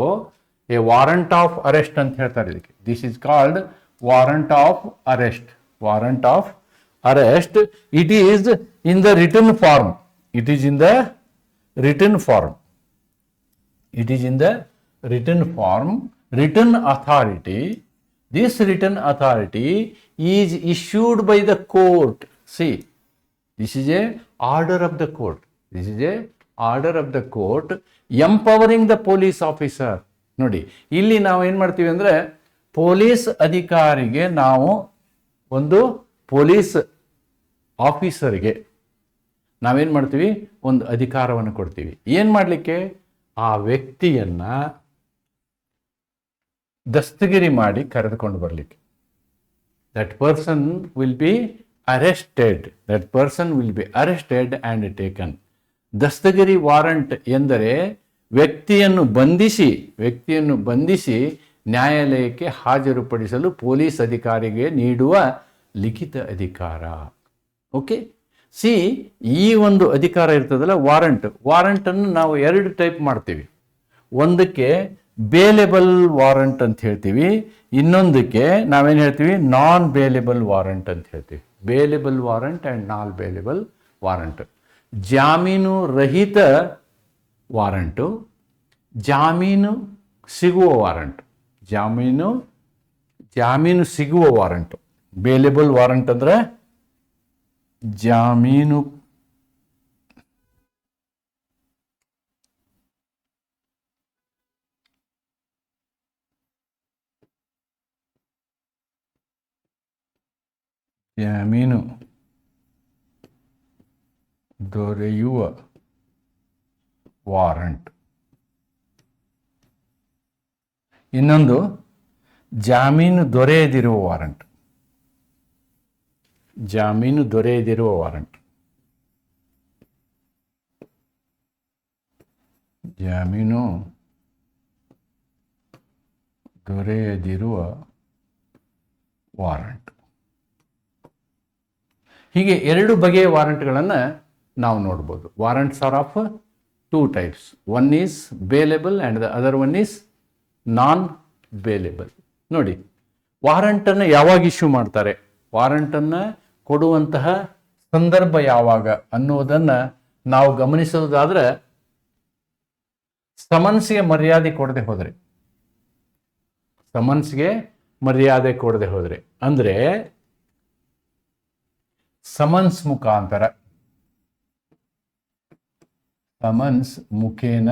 a warrant of arrest ಅಂತ ಹೇಳ್ತಾರೆ ಇದಕ್ಕೆ. This is called warrant of arrest. Warrant of arrest. It is in the written form. It is in the written form. It is in the written form, written authority. This written authority is issued by the court. See, this is a order of the court. This is a order of the court empowering the police officer. ನೋಡಿ, ಇಲ್ಲಿ ನಾವು ಏನು ಮಾಡ್ತೀವಿ ಅಂದರೆ, police ಅಧಿಕಾರಿಗೆ ನಾವು ಒಂದು police ಆಫೀಸರ್ಗೆ ನಾವೇನು ಮಾಡ್ತೀವಿ, ಒಂದು ಅಧಿಕಾರವನ್ನು ಕೊಡ್ತೀವಿ. ಏನು ಮಾಡಲಿಕ್ಕೆ? ಆ ವ್ಯಕ್ತಿಯನ್ನ ದಸ್ತಗಿರಿ ಮಾಡಿ ಕರೆದುಕೊಂಡು ಬರಲಿಕ್ಕೆ. That person will be arrested. That person will be arrested and taken. ದಸ್ತಗಿರಿ ವಾರಂಟ್ ಎಂದರೆ ವ್ಯಕ್ತಿಯನ್ನು ಬಂಧಿಸಿ ನ್ಯಾಯಾಲಯಕ್ಕೆ ಹಾಜರುಪಡಿಸಲು ಪೊಲೀಸ್ ಅಧಿಕಾರಿಗೆ ನೀಡುವ ಲಿಖಿತ ಅಧಿಕಾರ. ಓಕೆ, ಸಿ, ಈ ಒಂದು ಅಧಿಕಾರ ಇರ್ತದಲ್ಲ ವಾರಂಟನ್ನು ನಾವು ಎರಡು ಟೈಪ್ ಮಾಡ್ತೀವಿ. ಒಂದಕ್ಕೆ ಬೇಲೆಬಲ್ ವಾರಂಟ್ ಅಂತ ಹೇಳ್ತೀವಿ, ಇನ್ನೊಂದಕ್ಕೆ ನಾವೇನು ಹೇಳ್ತೀವಿ, ನಾನ್ ಬೇಲೆಬಲ್ ವಾರಂಟ್ ಅಂತ ಹೇಳ್ತೀವಿ. Bailable warrant and non bailable warrant. ಜಾಮೀನು ರಹಿತ ವಾರಂಟು, ಜಾಮೀನು ಸಿಗುವ ವಾರಂಟ್. ಜಾಮೀನು ಸಿಗುವ ವಾರಂಟು. ಬೇಲೆಬಲ್ ವಾರಂಟ್ ಅಂದರೆ ಜಾಮೀನು ದೊರೆಯುವ ವಾರಂಟ್. ಇನ್ನೊಂದು ಜಾಮೀನು ದೊರೆಯದಿರುವ ವಾರಂಟ್. ಜಾಮೀನು ದೊರೆಯದಿರುವ ವಾರಂಟ್. ಜಾಮೀನು ದೊರೆಯದಿರುವ ವಾರಂಟ್. ಹೀಗೆ ಎರಡು ಬಗೆಯ ವಾರಂಟ್ಗಳನ್ನು ನಾವು ನೋಡ್ಬೋದು. Warrants are of two types. One is bailable and the other one is non bailable. ನೋಡಿ, ವಾರಂಟನ್ನು ಯಾವಾಗ ಇಶ್ಯೂ ಮಾಡ್ತಾರೆ, ವಾರಂಟನ್ನು ಕೊಡುವಂತಹ ಸಂದರ್ಭ ಯಾವಾಗ ಅನ್ನೋದನ್ನು ನಾವು ಗಮನಿಸೋದಾದ್ರೆ, ಸಮನ್ಸ್ಗೆ ಮರ್ಯಾದೆ ಕೊಡದೆ ಹೋದರೆ, ಅಂದರೆ ಸಮನ್ಸ್ ಮುಖಾಂತರ, ಸಮನ್ಸ್ ಮುಖೇನ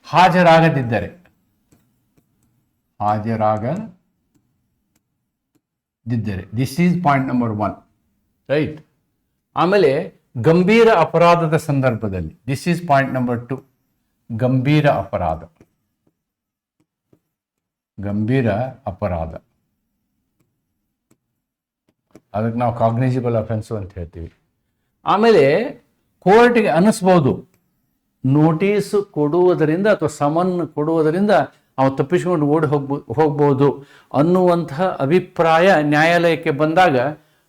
ಹಾಜರಾಗದಿದ್ದರೆ, this is point number 1, right. ಆಮೇಲೆ ಗಂಭೀರ ಅಪರಾಧದ ಸಂದರ್ಭದಲ್ಲಿ, ದಿಸ್ ಈಸ್ ಪಾಯಿಂಟ್ ನಂಬರ್ 2, ಗಂಭೀರ ಅಪರಾಧ, ಅದಕ್ಕೆ ನಾವು ಕಾಗ್ನಿಜಿಬಲ್ ಅಫೆನ್ಸು ಅಂತ ಹೇಳ್ತೀವಿ. ಆಮೇಲೆ ಕೋರ್ಟ್ಗೆ ಅನ್ನಿಸ್ಬೋದು, ನೋಟಿಸ್ ಕೊಡುವುದರಿಂದ ಅಥವಾ ಸಮನ್ ಕೊಡುವುದರಿಂದ ಅವು ತಪ್ಪಿಸಿಕೊಂಡು ಓಡಿ ಹೋಗ್ಬೋದು ಅನ್ನುವಂತಹ ಅಭಿಪ್ರಾಯ ನ್ಯಾಯಾಲಯಕ್ಕೆ ಬಂದಾಗ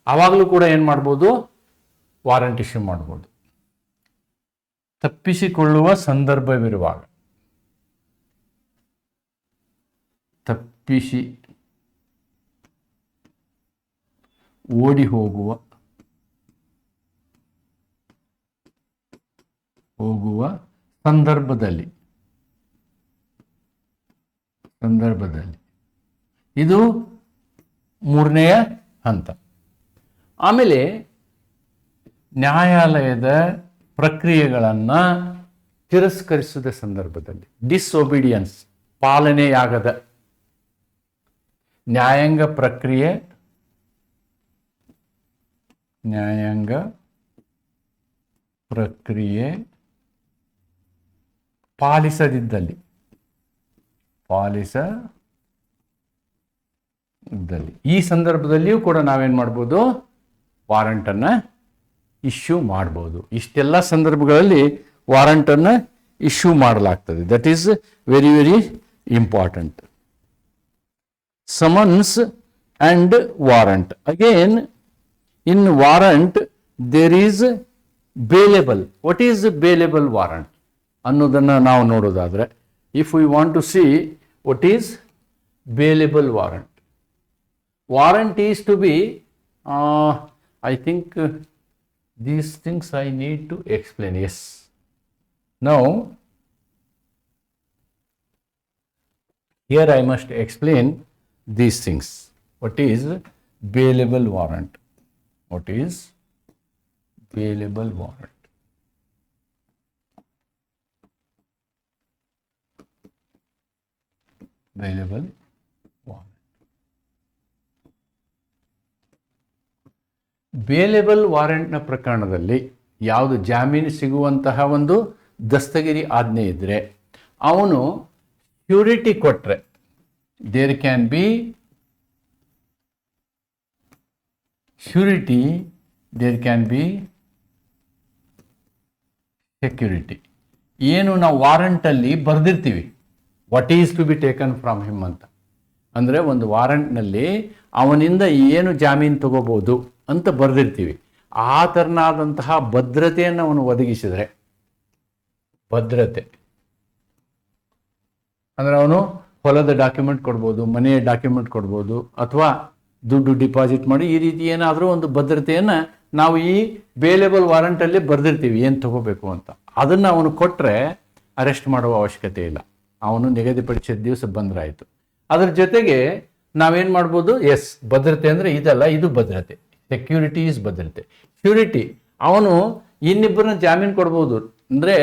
ಆವಾಗಲೂ ಕೂಡ ಏನು ಮಾಡ್ಬೋದು, ವಾರಂಟ್ ಇಶ್ಯೂ ಮಾಡ್ಬೋದು. ತಪ್ಪಿಸಿಕೊಳ್ಳುವ ಸಂದರ್ಭವಿರುವಾಗ, ತಪ್ಪಿಸಿ ಓಡಿ ಹೋಗುವ ಸಂದರ್ಭದಲ್ಲಿ ಇದು ಮೂರನೆಯ ಹಂತ. ಆಮೇಲೆ ನ್ಯಾಯಾಲಯದ ಪ್ರಕ್ರಿಯೆಗಳನ್ನು ತಿರಸ್ಕರಿಸಿದ ಸಂದರ್ಭದಲ್ಲಿ, ಡಿಸ್ಒಬಿಡಿಯನ್ಸ್, ಪಾಲನೆಯಾಗದ ನ್ಯಾಯಾಂಗ ಪ್ರಕ್ರಿಯೆ ಪಾಲಿಸದಿದ್ದಲ್ಲಿ ಈ ಸಂದರ್ಭದಲ್ಲಿಯೂ ಕೂಡ ನಾವೇನು ಮಾಡ್ಬೋದು, ವಾರಂಟನ್ನು ಇಶ್ಯೂ ಮಾಡ್ಬೋದು. ಇಷ್ಟೆಲ್ಲ ಸಂದರ್ಭಗಳಲ್ಲಿ ವಾರಂಟನ್ನು ಇಶ್ಯೂ ಮಾಡಲಾಗ್ತದೆ. That is very very important. Summons and warrant. Again in warrant there is bailable. What is bailable warrant ಅನ್ನೋದನ್ನು ನಾವು ನೋಡೋದಾದರೆ, if we want to see what is bailable warrant, warrant is to be I think these things I need to explain. Yes. Now, here I must explain these things. What is bailable warrant? What is bailable warrant? Bailable warrant. Bailable ವಾರೆಂಟ್ನ ಪ್ರಕರಣದಲ್ಲಿ ಯಾವುದು ಜಾಮೀನು ಸಿಗುವಂತಹ ಒಂದು ದಸ್ತಗಿರಿ ಆಜ್ಞೆ ಇದ್ದರೆ ಅವನು surety ಕೊಟ್ಟರೆ, there can be surety, there can be security. ಏನು ನಾವು ವಾರಂಟಲ್ಲಿ ಬರೆದಿರ್ತೀವಿ what is to be taken from him ಅಂತ, ಅಂದರೆ ಒಂದು ವಾರಂಟ್ನಲ್ಲಿ ಅವನಿಂದ ಏನು ಜಾಮೀನು ತಗೋಬೋದು ಅಂತ ಬರೆದಿರ್ತೀವಿ. ಆ ಥರನಾದಂತಹ ಭದ್ರತೆಯನ್ನು ಅವನು ಒದಗಿಸಿದರೆ, ಭದ್ರತೆ ಅಂದರೆ ಅವನು ಹೊಲದ ಡಾಕ್ಯುಮೆಂಟ್ ಕೊಡ್ಬೋದು, ಮನೆಯ ಡಾಕ್ಯುಮೆಂಟ್ ಕೊಡ್ಬೋದು, ಅಥವಾ ದುಡ್ಡು ಡಿಪಾಸಿಟ್ ಮಾಡಿ ಈ ರೀತಿ ಏನಾದರೂ ಒಂದು ಭದ್ರತೆಯನ್ನು ನಾವು ಈ ಬೇಲೆಬಲ್ ವಾರಂಟಲ್ಲಿ ಬರೆದಿರ್ತೀವಿ ಏನು ತಗೋಬೇಕು ಅಂತ. ಅದನ್ನು ಅವನು ಕೊಟ್ಟರೆ ಅರೆಸ್ಟ್ ಮಾಡುವ ಅವಶ್ಯಕತೆ ಇಲ್ಲ, ಅವನು ನಿಗದಿಪಡಿಸಿದ ದಿವಸ ಬಂದ್ರಾಯಿತು. ಅದ್ರ ಜೊತೆಗೆ ನಾವೇನು ಮಾಡ್ಬೋದು, ಎಸ್ ಭದ್ರತೆ ಅಂದರೆ ಇದಲ್ಲ, ಇದು ಭದ್ರತೆ. ಸೆಕ್ಯೂರಿಟಿ ಈಸ್ ಭದ್ರತೆ. ಶ್ಯೂರಿಟಿ, ಅವನು ಇನ್ನಿಬ್ಬರನ್ನ ಜಾಮೀನು ಕೊಡ್ಬೋದು, ಅಂದರೆ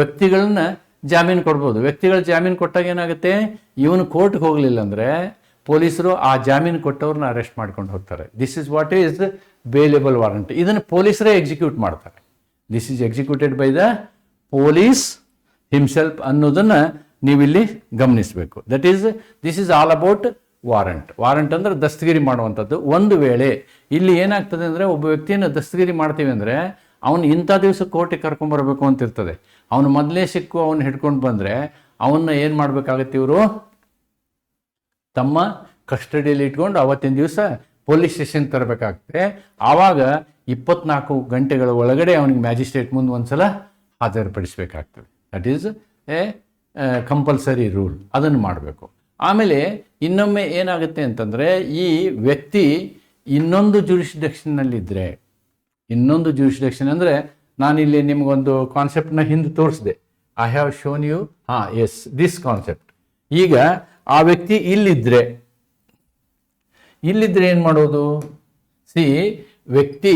ವ್ಯಕ್ತಿಗಳನ್ನ ಜಾಮೀನು ಕೊಡ್ಬೋದು. ವ್ಯಕ್ತಿಗಳ ಜಾಮೀನು ಕೊಟ್ಟಾಗ ಏನಾಗುತ್ತೆ, ಇವನು ಕೋರ್ಟ್ಗೆ ಹೋಗಲಿಲ್ಲ ಅಂದರೆ ಪೊಲೀಸರು ಆ ಜಾಮೀನು ಕೊಟ್ಟವ್ರನ್ನ ಅರೆಸ್ಟ್ ಮಾಡ್ಕೊಂಡು ಹೋಗ್ತಾರೆ. This is what is bailable warrant. ಇದನ್ನು ಪೊಲೀಸರೇ ಎಕ್ಸಿಕ್ಯೂಟ್ ಮಾಡ್ತಾರೆ. This is executed by the police himself ಅನ್ನೋದನ್ನು ನೀವಿಲ್ಲಿ ಗಮನಿಸಬೇಕು. This is all about warrant. Warrant ಅಂದರೆ ದಸ್ತಗಿರಿ ಮಾಡುವಂಥದ್ದು. ಒಂದು ವೇಳೆ ಇಲ್ಲಿ ಏನಾಗ್ತದೆ ಅಂದರೆ, ಒಬ್ಬ ವ್ಯಕ್ತಿಯನ್ನು ದಸ್ತಗಿರಿ ಮಾಡ್ತೀವಿ ಅಂದರೆ ಅವನು ಇಂಥ ದಿವಸ ಕೋರ್ಟಿಗೆ ಕರ್ಕೊಂಬರ್ಬೇಕು ಅಂತ ಇರ್ತದೆ. ಅವನು ಮೊದಲೇ ಸಿಕ್ಕು ಅವನು ಹಿಡ್ಕೊಂಡು ಬಂದರೆ ಅವನ್ನ ಏನು ಮಾಡಬೇಕಾಗತ್ತೆ, ಇವರು ತಮ್ಮ ಕಸ್ಟಡಿಯಲ್ಲಿ ಇಟ್ಕೊಂಡು ಅವತ್ತಿನ ದಿವಸ ಪೊಲೀಸ್ ಸ್ಟೇಷನ್ ತರಬೇಕಾಗ್ತದೆ. ಆವಾಗ 24 ಗಂಟೆಗಳ ಒಳಗಡೆ ಅವನಿಗೆ ಮ್ಯಾಜಿಸ್ಟ್ರೇಟ್ ಮುಂದೆ ಒಂದ್ಸಲ ಹಾಜರುಪಡಿಸಬೇಕಾಗ್ತದೆ. That is a compulsory rule. ಅದನ್ನು ಮಾಡಬೇಕು. ಆಮೇಲೆ ಇನ್ನೊಮ್ಮೆ ಏನಾಗುತ್ತೆ ಅಂತಂದರೆ, ಈ ವ್ಯಕ್ತಿ ಇನ್ನೊಂದು ಜ್ಯೂರಿಸ್ಡಿಕ್ಷನ್ನಲ್ಲಿದ್ದರೆ, ಇನ್ನೊಂದು ಜ್ಯೂರಿಸ್ಡಿಕ್ಷನ್ ಅಂದರೆ ನಾನಿಲ್ಲಿ ನಿಮಗೊಂದು ಕಾನ್ಸೆಪ್ಟನ್ನ ಹಿಂದೆ ತೋರಿಸಿದೆ. I have shown you, yes, this concept. ಈಗ ಆ ವ್ಯಕ್ತಿ ಇಲ್ಲಿದ್ದರೆ ಏನು ಮಾಡೋದು, ವ್ಯಕ್ತಿ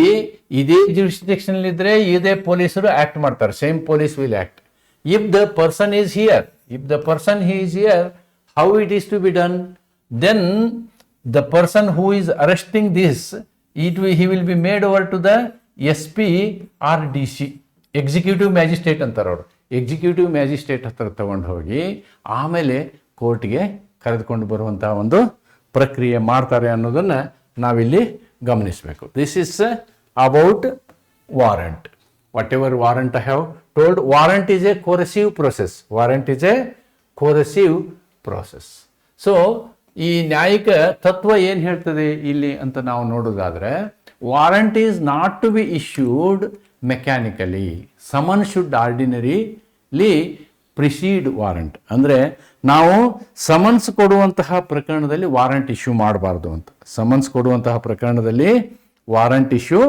ಇದೇ ಜ್ಯೂರಿಸ್ಡಿಕ್ಷನ್ನಲ್ಲಿದ್ದರೆ ಇದೇ ಪೊಲೀಸರು ಆ್ಯಕ್ಟ್ ಮಾಡ್ತಾರೆ. Same police will act. If the person is here, he is here, how it is to be done? Then the person who is arresting this, he will be made over to the SP or DC, executive magistrate ಅಂತಾರೆ ಅವರು. Executive magistrate ಹತ್ರ ತಗೊಂಡು ಹೋಗಿ ಆಮೇಲೆ ಕೋರ್ಟ್ಗೆ ಕರೆದುಕೊಂಡು ಬರುವಂತಹ ಒಂದು ಪ್ರಕ್ರಿಯೆ ಮಾಡ್ತಾರೆ ಅನ್ನೋದನ್ನು ನಾವಿಲ್ಲಿ ಗಮನಿಸಬೇಕು. This is about warrant. Whatever warrant I have told, warrant is a coercive process. Warrant is a coercive process. So ಈ ನ್ಯಾಯಿಕ ತತ್ವ ಏನು ಹೇಳ್ತದೆ ಇಲ್ಲಿ ಅಂತ ನಾವು ನೋಡೋದಾದರೆ, warrant is not to be issued mechanically, summon should ordinarily precede warrant. ಅಂದರೆ ನಾವು ಸಮನ್ಸ್ ಕೊಡುವಂತಹ ಪ್ರಕರಣದಲ್ಲಿ ವಾರಂಟ್ ಇಶ್ಯೂ ಮಾಡಬಾರ್ದು ಅಂತ. ಸಮನ್ಸ್ ಕೊಡುವಂತಹ ಪ್ರಕರಣದಲ್ಲಿ ವಾರಂಟ್ ಇಶ್ಯೂ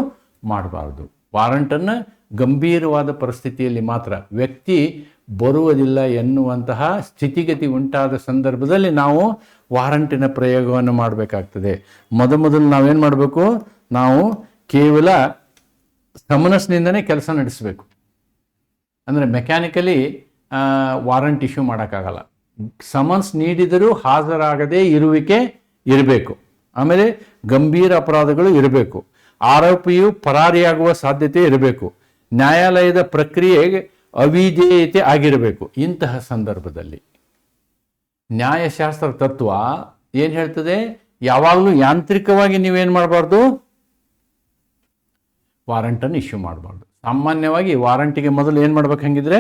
ಮಾಡಬಾರ್ದು. ವಾರಂಟನ್ನು ಗಂಭೀರವಾದ ಪರಿಸ್ಥಿತಿಯಲ್ಲಿ ಮಾತ್ರ, ವ್ಯಕ್ತಿ ಬರುವುದಿಲ್ಲ ಎನ್ನುವಂತಹ ಸ್ಥಿತಿಗತಿ ಉಂಟಾದ ಸಂದರ್ಭದಲ್ಲಿ ನಾವು ವಾರಂಟಿನ ಪ್ರಯೋಗವನ್ನು ಮಾಡಬೇಕಾಗ್ತದೆ. ಮೊದಲು ನಾವೇನು ಮಾಡಬೇಕು, ನಾವು ಕೇವಲ ಸಮನ್ಸ್ನಿಂದನೇ ಕೆಲಸ ನಡೆಸಬೇಕು. ಅಂದರೆ ಮೆಕ್ಯಾನಿಕಲಿ ವಾರಂಟ್ ಇಶ್ಯೂ ಮಾಡೋಕ್ಕಾಗಲ್ಲ. ಸಮನ್ಸ್ ನೀಡಿದರೂ ಹಾಜರಾಗದೇ ಇರುವಿಕೆ ಇರಬೇಕು. ಆಮೇಲೆ ಗಂಭೀರ ಅಪರಾಧಗಳು ಇರಬೇಕು. ಆರೋಪಿಯು ಪರಾರಿಯಾಗುವ ಸಾಧ್ಯತೆ ಇರಬೇಕು. ನ್ಯಾಯಾಲಯದ ಪ್ರಕ್ರಿಯೆಗೆ ಅವಿಧೇಯತೆ ಆಗಿರಬೇಕು. ಇಂತಹ ಸಂದರ್ಭದಲ್ಲಿ ನ್ಯಾಯಶಾಸ್ತ್ರ ತತ್ವ ಏನು ಹೇಳ್ತದೆ? ಯಾವಾಗಲೂ ಯಾಂತ್ರಿಕವಾಗಿ ನೀವೇನು ಮಾಡಬಾರ್ದು? ವಾರಂಟನ್ನು ಇಶ್ಯೂ ಮಾಡಬಾರ್ದು. ಸಾಮಾನ್ಯವಾಗಿ ವಾರಂಟಿಗೆ ಮೊದಲು ಏನು ಮಾಡ್ಬೇಕು? ಹಂಗಿದ್ರೆ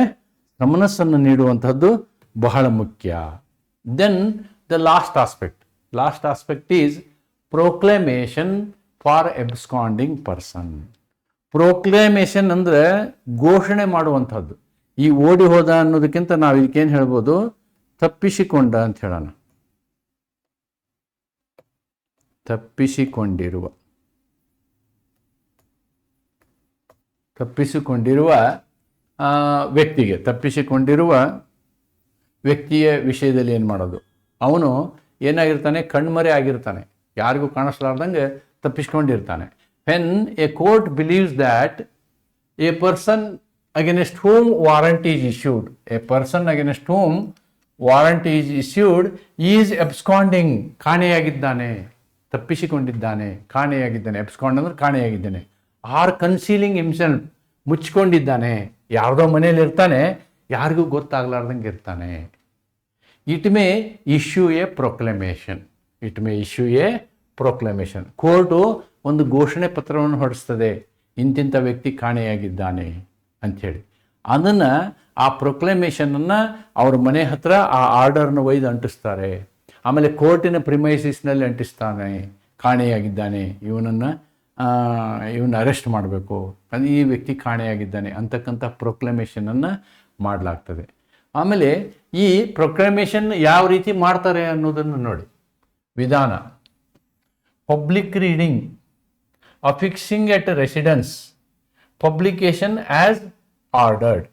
ಸಮನಸ್ಸನ್ನು ನೀಡುವಂಥದ್ದು ಬಹಳ ಮುಖ್ಯ. Then the last aspect is proclamation for absconding person. Proclamation ಅಂದರೆ ಘೋಷಣೆ ಮಾಡುವಂಥದ್ದು. ಈ ಓಡಿ ಹೋದ ಅನ್ನೋದಕ್ಕಿಂತ ನಾವು ಇದಕ್ಕೇನು ಹೇಳ್ಬೋದು? ತಪ್ಪಿಸಿಕೊಂಡ ಅಂತ ಹೇಳೋಣ. ತಪ್ಪಿಸಿಕೊಂಡಿರುವ ವ್ಯಕ್ತಿಯ ವಿಷಯದಲ್ಲಿ ಏನು ಮಾಡೋದು? ಅವನು ಏನಾಗಿರ್ತಾನೆ? ಕಣ್ಮರೆ ಆಗಿರ್ತಾನೆ, ಯಾರಿಗೂ ಕಾಣಿಸ್ಲಾರ್ದಂಗೆ ತಪ್ಪಿಸ್ಕೊಂಡಿರ್ತಾನೆ. When a court believes that a person against whom warrant is issued is absconding, ಕಾಣೆಯಾಗಿದ್ದಾನೆ, ತಪ್ಪಿಸಿಕೊಂಡಿದ್ದಾನೆ, ಕಾಣೆಯಾಗಿದ್ದಾನೆ. ಎಬ್ಸ್ಕಾಂಡ್ ಅಂದ್ರೆ ಕಾಣೆಯಾಗಿದ್ದಾನೆ. ಆರ್ ಕನ್ಸೀಲಿಂಗ್ ಹಿಮ್ಸೆಲ್ಫ್, ಮುಚ್ಕೊಂಡಿದ್ದಾನೆ, ಯಾರ್ದೋ ಮನೇಲಿ ಇರ್ತಾನೆ, ಯಾರಿಗೂ ಗೊತ್ತಾಗ್ಲಾರ್ದಂಗೆ ಇರ್ತಾನೆ. It may issue a proclamation. Court ಒಂದು ಘೋಷಣೆ ಪತ್ರವನ್ನು ಹೊರಡಿಸ್ತದೆ, ಇಂತಿಂಥ ವ್ಯಕ್ತಿ ಕಾಣೆಯಾಗಿದ್ದಾನೆ ಅಂಥೇಳಿ. ಅದನ್ನು, ಆ ಪ್ರೊಕ್ಲಮೇಷನನ್ನು ಅವ್ರ ಮನೆ ಹತ್ರ ಆ ಆರ್ಡರ್ನ ಒಯ್ದು ಅಂಟಿಸ್ತಾರೆ. ಆಮೇಲೆ ಕೋರ್ಟಿನ ಪ್ರಿಮೈಸಿಸ್ನಲ್ಲಿ ಅಂಟಿಸ್ತಾನೆ, ಕಾಣೆಯಾಗಿದ್ದಾನೆ, ಇವನನ್ನು ಅರೆಸ್ಟ್ ಮಾಡಬೇಕು, ಈ ವ್ಯಕ್ತಿ ಕಾಣೆಯಾಗಿದ್ದಾನೆ ಅಂತಕ್ಕಂಥ ಪ್ರೊಕ್ಲಮೇಷನನ್ನು ಮಾಡಲಾಗ್ತದೆ. ಆಮೇಲೆ ಈ ಪ್ರೊಕ್ಲಮೇಷನ್ ಯಾವ ರೀತಿ ಮಾಡ್ತಾರೆ ಅನ್ನೋದನ್ನು ನೋಡಿ. ವಿಧಾನ: public reading, affixing at residence, publication as ordered.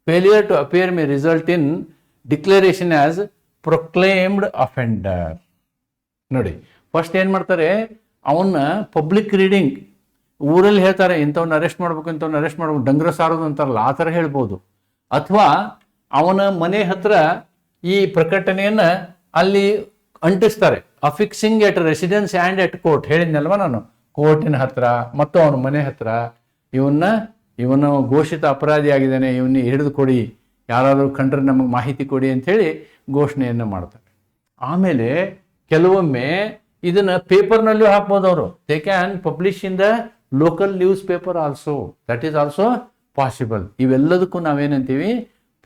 Failure to appear may result in declaration as proclaimed offender. ನೋಡಿ, ಫಸ್ಟ್ ಏನು ಮಾಡ್ತಾರೆ? ಅವನ್ನ ಪಬ್ಲಿಕ್ ರೀಡಿಂಗ್, ಊರಲ್ಲಿ ಹೇಳ್ತಾರೆ ಇಂಥವ್ನ ಅರೆಸ್ಟ್ ಮಾಡಬೇಕು, ಡಂಗ್ರ ಸಾರೋದು ಅಂತಾರಲ್ಲ, ಆ ಥರ ಹೇಳ್ಬೋದು. ಅಥವಾ ಅವನ ಮನೆ ಹತ್ರ ಈ ಪ್ರಕಟಣೆಯನ್ನು ಅಲ್ಲಿ ಅಂಟಿಸ್ತಾರೆ. ಅಫಿಕ್ಸಿಂಗ್ at residence and at court ಹೇಳಿದ್ನಲ್ವ ನಾನು, ಕೋರ್ಟಿನ ಹತ್ರ ಮತ್ತು ಅವನ ಮನೆ ಹತ್ರ ಇವನು ಘೋಷಿತ ಅಪರಾಧಿ ಆಗಿದ್ದಾನೆ, ಇವನ್ನ ಹಿಡಿದು ಕೊಡಿ, ಯಾರಾದರೂ ಕಂಡ್ರೆ ನಮಗೆ ಮಾಹಿತಿ ಕೊಡಿ ಅಂಥೇಳಿ ಘೋಷಣೆಯನ್ನು ಮಾಡ್ತಾರೆ. ಆಮೇಲೆ ಕೆಲವೊಮ್ಮೆ ಇದನ್ನು ಪೇಪರ್ನಲ್ಲೂ ಹಾಕ್ಬೋದು ಅವರು. They can publish in the local newspaper also, that is also possible. ಇವೆಲ್ಲದಕ್ಕೂ ನಾವೇನಂತೀವಿ?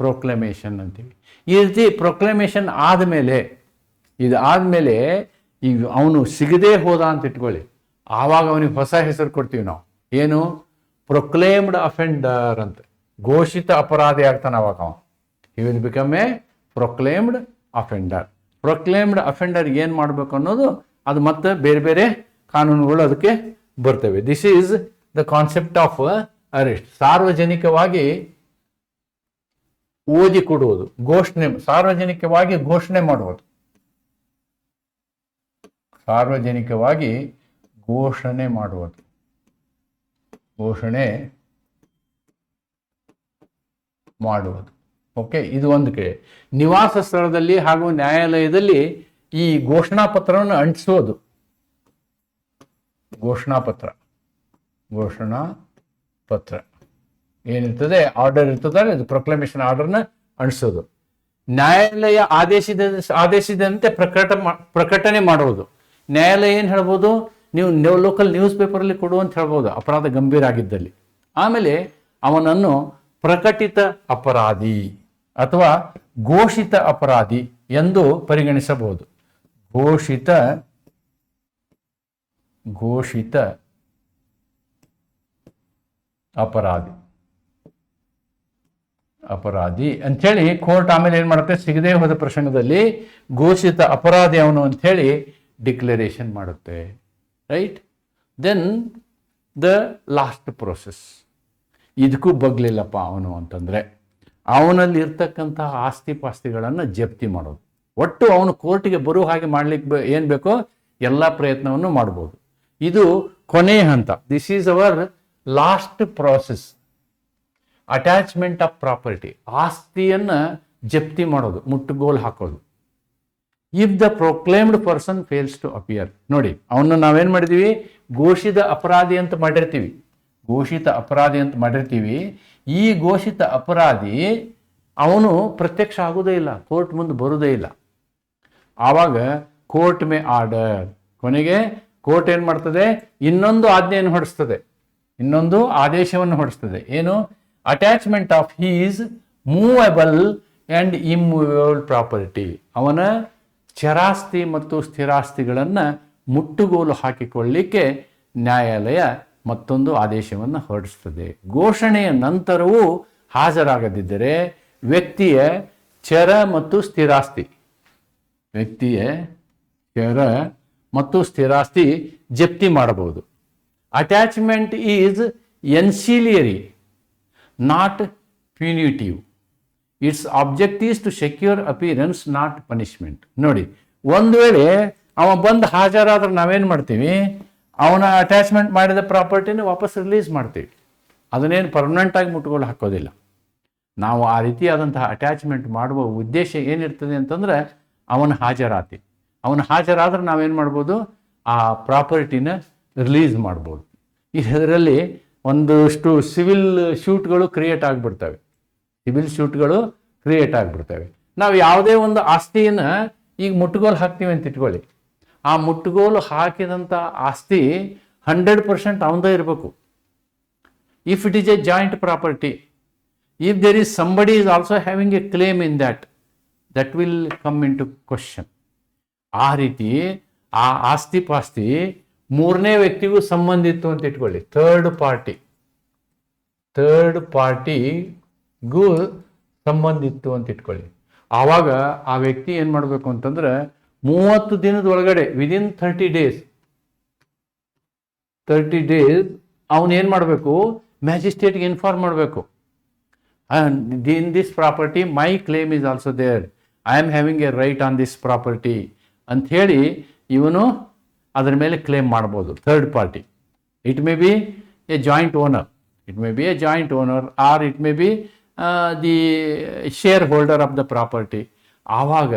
ಪ್ರೊಕ್ಲಮೇಷನ್ ಅಂತೀವಿ. ಈ ರೀತಿ ಪ್ರೊಕ್ಲಮೇಷನ್ ಆದಮೇಲೆ, ಈಗ ಅವನು ಸಿಗದೇ ಹೋದ ಅಂತ ಇಟ್ಕೊಳ್ಳಿ, ಆವಾಗ ಅವನಿಗೆ ಹೊಸ ಹೆಸರು ಕೊಡ್ತೀವಿ ನಾವು. ಏನು? ಪ್ರೊಕ್ಲೇಮ್ಡ್ ಅಫೆಂಡರ್ ಅಂತ. ಘೋಷಿತ ಅಪರಾಧಿ ಆಗ್ತಾನೆ ಅವಾಗ ಅವನು. He will become a proclaimed offender. Proclaimed offender ಏನು ಮಾಡಬೇಕು ಅನ್ನೋದು ಅದು ಮತ್ತೆ ಬೇರೆ ಬೇರೆ ಕಾನೂನುಗಳು ಅದಕ್ಕೆ ಬರ್ತವೆ. This is the concept of arrest. ಸಾರ್ವಜನಿಕವಾಗಿ ಓದಿ ಕೊಡುವುದು, ಸಾರ್ವಜನಿಕವಾಗಿ ಘೋಷಣೆ ಮಾಡುವುದು, ಓಕೆ, ಇದು ಒಂದು ಕಡೆ. ನಿವಾಸ ಸ್ಥಳದಲ್ಲಿ ಹಾಗೂ ನ್ಯಾಯಾಲಯದಲ್ಲಿ ಈ ಘೋಷಣಾ ಪತ್ರವನ್ನು ಅಂಟಿಸೋದು. ಘೋಷಣಾ ಪತ್ರ ಏನಿರ್ತದೆ, ಆರ್ಡರ್ ಇರ್ತದೆ, ಇದು ಪ್ರೊಕ್ಲಮೇಷನ್ ಆರ್ಡರ್ನ ಅಂಟಿಸೋದು. ನ್ಯಾಯಾಲಯ ಆದೇಶದಂತೆ ಪ್ರಕಟಣೆ ಮಾಡುವುದು. ನ್ಯಾಯಾಲಯ ಏನು ಹೇಳ್ಬೋದು? ನೀವು ಲೋಕಲ್ ನ್ಯೂಸ್ ಪೇಪರಲ್ಲಿ ಕೊಡು ಅಂತ ಹೇಳ್ಬೋದು, ಅಪರಾಧ ಗಂಭೀರ ಆಗಿದ್ದಲ್ಲಿ. ಆಮೇಲೆ ಅವನನ್ನು ಪ್ರಕಟಿತ ಅಪರಾಧಿ ಅಥವಾ ಘೋಷಿತ ಅಪರಾಧಿ ಎಂದು ಪರಿಗಣಿಸಬಹುದು. ಘೋಷಿತ ಅಪರಾಧಿ ಅಂಥೇಳಿ ಕೋರ್ಟ್ ಆಮೇಲೆ ಏನು ಮಾಡುತ್ತೆ? ಸಿಗದೇ ಹೋದ ಪ್ರಸಂಗದಲ್ಲಿ ಘೋಷಿತ ಅಪರಾಧಿ ಅವನು ಅಂಥೇಳಿ ಡಿಕ್ಲರೇಷನ್ ಮಾಡುತ್ತೆ. Right? Then the last process. ಇದಕ್ಕೂ ಬಗ್ಲಿಲ್ಲಪ್ಪ ಅವನು ಅಂತಂದರೆ ಅವನಲ್ಲಿ ಇರ್ತಕ್ಕಂತಹ ಆಸ್ತಿ ಪಾಸ್ತಿಗಳನ್ನು ಜಪ್ತಿ ಮಾಡೋದು. ಒಟ್ಟು ಅವನು ಕೋರ್ಟಿಗೆ ಬರೋ ಹಾಗೆ ಮಾಡ್ಲಿಕ್ಕೆ ಏನು ಬೇಕೋ ಎಲ್ಲ ಪ್ರಯತ್ನವನ್ನು ಮಾಡ್ಬೋದು. ಇದು ಕೊನೆಯ ಹಂತ. This is our last process. Attachment of property, ಆಸ್ತಿಯನ್ನು ಜಪ್ತಿ ಮಾಡೋದು, ಮುಟ್ಟುಗೋಲು ಹಾಕೋದು. If the proclaimed person fails to appear. ನೋಡಿ, ಅವನ್ನ ನಾವೇನು ಮಾಡಿದ್ದೀವಿ, ಘೋಷಿತ ಅಪರಾಧಿ ಅಂತ ಮಾಡಿರ್ತೀವಿ. ಘೋಷಿತ ಅಪರಾಧಿ ಅಂತ ಮಾಡಿರ್ತೀವಿ. ಈ ಘೋಷಿತ ಅಪರಾಧಿ ಅವನು ಪ್ರತ್ಯಕ್ಷ ಆಗೋದೇ ಇಲ್ಲ, ಕೋರ್ಟ್ ಮುಂದೆ ಬರೋದೇ ಇಲ್ಲ. ಆವಾಗ ಕೋರ್ಟ್ ಮೇ ಆರ್ಡರ್, ಕೊನೆಗೆ ಕೋರ್ಟ್ ಏನು ಮಾಡ್ತದೆ, ಇನ್ನೊಂದು ಆಜ್ಞೆಯನ್ನು ಹೊರಡಿಸ್ತದೆ, ಇನ್ನೊಂದು ಆದೇಶವನ್ನು ಹೊರಡಿಸ್ತದೆ. ಏನು? Attachment of his movable and immovable property. ಅವನ ಚರಾಸ್ತಿ ಮತ್ತು ಸ್ಥಿರಾಸ್ತಿಗಳನ್ನು ಮುಟ್ಟುಗೋಲು ಹಾಕಿಕೊಳ್ಳಲಿಕ್ಕೆ ನ್ಯಾಯಾಲಯ ಮತ್ತೊಂದು ಆದೇಶವನ್ನು ಹೊರಡಿಸ್ತದೆ. ಘೋಷಣೆಯ ನಂತರವೂ ಹಾಜರಾಗದಿದ್ದರೆ ವ್ಯಕ್ತಿಯ ಚರ ಮತ್ತು ಸ್ಥಿರಾಸ್ತಿ, ವ್ಯಕ್ತಿಯ ಚರ ಮತ್ತು ಸ್ಥಿರಾಸ್ತಿ ಜಪ್ತಿ ಮಾಡಬಹುದು. Attachment is ancillary, not punitive. Its object is to secure appearance, not punishment. ನೋಡಿ, ಒಂದು ವೇಳೆ ಅವ ಬಂದು ಹಾಜರಾದ್ರೆ ನಾವೇನು ಮಾಡ್ತೀವಿ, ಅವನ ಅಟ್ಯಾಚ್ಮೆಂಟ್ ಮಾಡಿದ ಪ್ರಾಪರ್ಟಿನ ವಾಪಸ್ ರಿಲೀಸ್ ಮಾಡ್ತೀವಿ. ಅದನ್ನೇನು ಪರ್ಮನೆಂಟಾಗಿ ಮುಟ್ಕೊಂಡು ಹಾಕೋದಿಲ್ಲ. ನಾವು ಆ ರೀತಿಯಾದಂತಹ ಅಟ್ಯಾಚ್ಮೆಂಟ್ ಮಾಡುವ ಉದ್ದೇಶ ಏನಿರ್ತದೆ ಅಂತಂದರೆ ಅವನ ಹಾಜರಾತಿ. ಅವನು ಹಾಜರಾದ್ರೆ ನಾವೇನು ಮಾಡ್ಬೋದು, ಆ ಪ್ರಾಪರ್ಟಿನ ರಿಲೀಸ್ ಮಾಡ್ಬೋದು. ಇದರಲ್ಲಿ ಒಂದಷ್ಟು ಸಿವಿಲ್ ಶೂಟ್ಗಳು ಕ್ರಿಯೇಟ್ ಆಗಿಬಿಡ್ತವೆ. ಸಿವಿಲ್ ಶೂಟ್ಗಳು ಕ್ರಿಯೇಟ್ ಆಗಿಬಿಡ್ತವೆ. ನಾವು ಯಾವುದೇ ಒಂದು ಆಸ್ತಿಯನ್ನು ಈಗ ಮುಟ್ಟುಗೋಲು ಹಾಕ್ತೀವಿ ಅಂತ ಇಟ್ಕೊಳ್ಳಿ, ಆ ಮುಟ್ಟುಗೋಲು ಹಾಕಿದಂಥ ಆಸ್ತಿ 100% ಅವನದೇ ಇರಬೇಕು. If it is a joint property, if there is somebody is also having a claim in that will come in to question. ಆ ರೀತಿ ಆ ಆಸ್ತಿ ಪಾಸ್ತಿ ಮೂರನೇ ವ್ಯಕ್ತಿಗೂ ಸಂಬಂಧಿತ್ತು ಅಂತ ಇಟ್ಕೊಳ್ಳಿ, ಥರ್ಡ್ ಪಾರ್ಟಿಗೂ ಸಂಬಂಧಿತ್ತು ಅಂತ ಇಟ್ಕೊಳ್ಳಿ. ಆವಾಗ ಆ ವ್ಯಕ್ತಿ ಏನು ಮಾಡಬೇಕು ಅಂತಂದ್ರೆ 30 ದಿನದ ಒಳಗಡೆ, ವಿದಿನ್ 30 ಡೇಸ್ ಅವನು ಏನು ಮಾಡಬೇಕು, ಮ್ಯಾಜಿಸ್ಟ್ರೇಟ್ಗೆ ಇನ್ಫಾರ್ಮ್ ಮಾಡಬೇಕು. In this property my claim is also there, I am having a right on this property ಅಂಥೇಳಿ ಇವನು ಅದರ ಮೇಲೆ ಕ್ಲೇಮ್ ಮಾಡ್ಬೋದು. Third party, it may be a joint owner, or it may be the shareholder of the property. ಆವಾಗ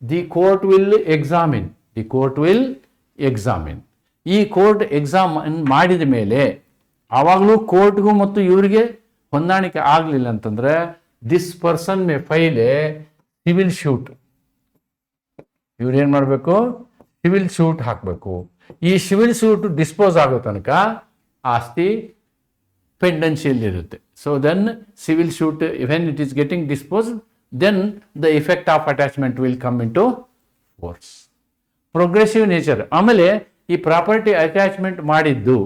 the court will examine. ಈ court examine ಮಾಡಿದ ಮೇಲೆ ಆವಾಗಲೂ ಕೋರ್ಟ್ಗೂ ಮತ್ತು ಇವರಿಗೆ ಹೊಂದಾಣಿಕೆ ಆಗಲಿಲ್ಲ ಅಂತಂದ್ರೆ this person may file a civil suit. ಇವ್ರೇನು ಮಾಡಬೇಕು, ಸಿವಿಲ್ ಶೂಟ್ ಹಾಕಬೇಕು. ಈ ಸಿವಿಲ್ ಶೂಟ್ ಡಿಸ್ಪೋಸ್ ಆಗೋ ತನಕ ಆಸ್ತಿ ಪೆಂಡೆನ್ಸಿಯಲ್ಲಿ ಇರುತ್ತೆ. So then civil suit when it is getting dispose, then the effect of attachment will come in to force. Progressive nature. ಆಮೇಲೆ ಈ ಪ್ರಾಪರ್ಟಿ ಅಟ್ಯಾಚ್ಮೆಂಟ್ ಮಾಡಿದ್ದು